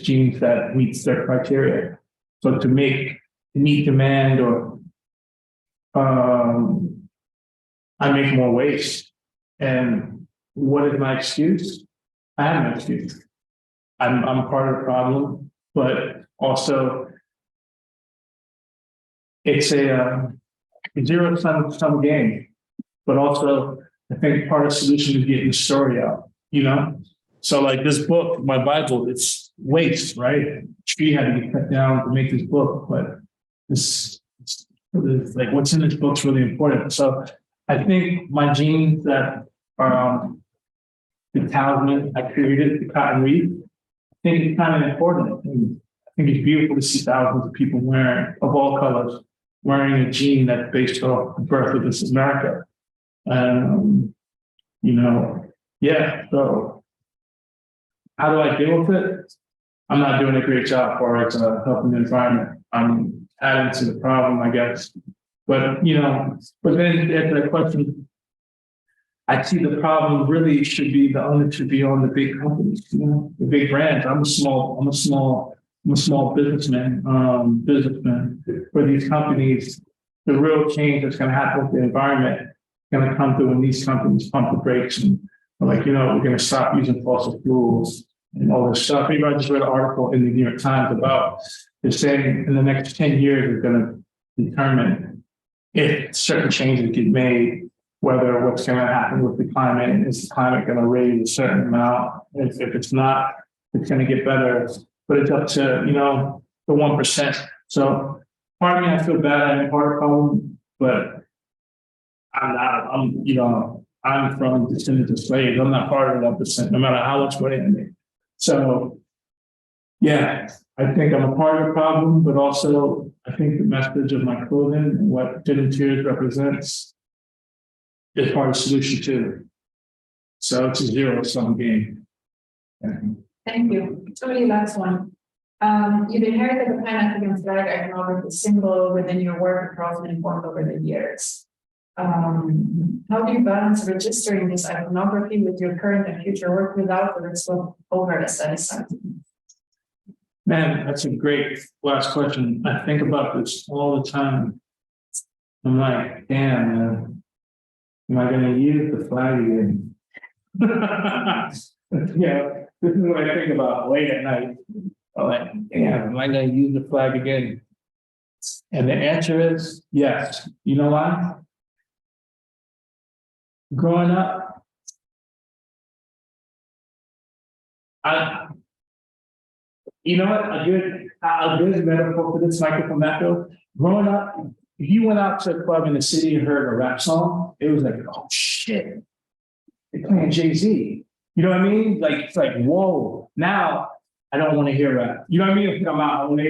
jeans that meets their criteria. So to meet demand or I make more waste. And what is my excuse? I have no excuse. I'm part of the problem, but also it's a zero-sum game. But also, I think part of the solution is getting the story out, you know? So like this book, my Bible, it's waste, right? A tree had to be cut down to make this book, but this like what's in this book's really important. So I think my jeans that are the talisman I created, the cotton reef, think it's kind of important. I think it's beautiful to see thousands of people wearing, of all colors, wearing a jean that's based off the birth of this America. You know, yeah, so how do I deal with it? I'm not doing a great job for it, helping the environment. I'm adding to the problem, I guess. But, you know, but then after the question, I see the problem really should be, the onus should be on the big companies, you know, the big brands. I'm a small businessman, for these companies. The real change that's going to happen with the environment is going to come through when these companies pump the brakes and like, you know, we're going to stop using fossil fuels and all this stuff. Maybe I just read an article in the New York Times about they're saying in the next 10 years, we're going to determine if certain changes get made, whether what's going to happen with the climate, is the climate going to raise a certain amount? If it's not, it's going to get better, but it's up to, you know, the 1%. So part of me, I feel bad I'm part of the problem, but I'm not, you know, I'm from descendants of slaves. I'm not part of the 1%, no matter how much money I make. So yeah, I think I'm a part of the problem, but also I think the message of my clothing and what Denim Tears represents is part of the solution too. So it's a zero-sum game. Thank you. Tony, last one. You've inherited the Pan-African flag iconography symbol within your work across many forms over the years. How do you balance registering this iconography with your current and future work without the risk of over-aesthetic? Man, that's a great last question. I think about this all the time. I'm like, damn, man, am I going to use the flag again? Yeah, this is what I think about late at night. I'm like, damn, am I going to use the flag again? And the answer is yes. You know why? Growing up, you know what? A good metaphor for this, Michael from Metro. Growing up, if you went out to a club in the city and heard a rap song, it was like, oh shit, they're playing Jay-Z. You know what I mean? Like, it's like, whoa. Now, I don't want to hear rap. You know what I mean? If I'm out, I want to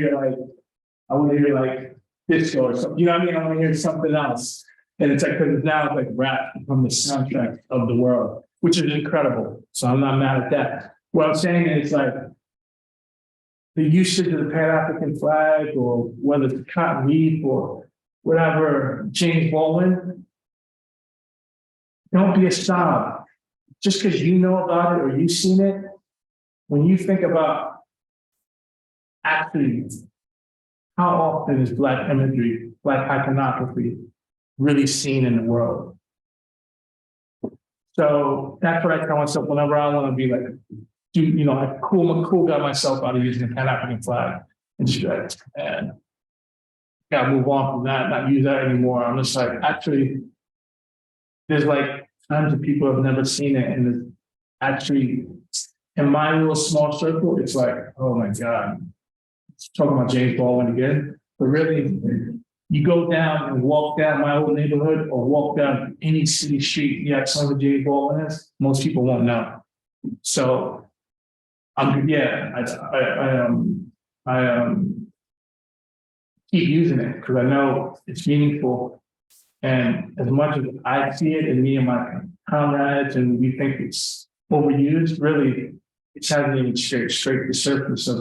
hear like disco or something. You know what I mean? I want to hear something else. And it's like, because now it's like rap from the soundtrack of the world, which is incredible. So I'm not mad at that. What I'm saying is like, the usage of the Pan-African flag, or whether it's the cotton leaf or whatever, James Baldwin, don't be a snob. Just because you know about it or you've seen it, when you think about actually how often is Black imagery, Black iconography really seen in the world? So that's what I tell myself whenever I want to be like, you know, I cool guy myself out of using the Pan-African flag and just like, and gotta move on from that, not use that anymore. I'm just like, actually, there's like tons of people have never seen it, and actually, in my little small circle, it's like, oh my God, talking about James Baldwin again, but really, you go down and walk down my old neighborhood or walk down any city street, yeah, some of James Baldwin is, most people won't know. So I keep using it because I know it's meaningful. And as much as I see it, and me and my comrades, and we think it's overused, really, it hasn't even scraped the surface of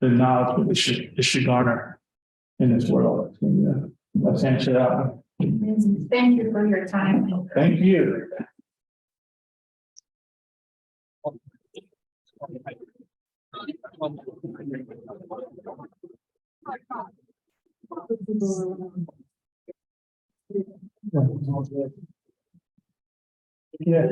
the knowledge that it should garner in this world. So, yeah, let's answer that one. Thank you for your time. Thank you. Yeah.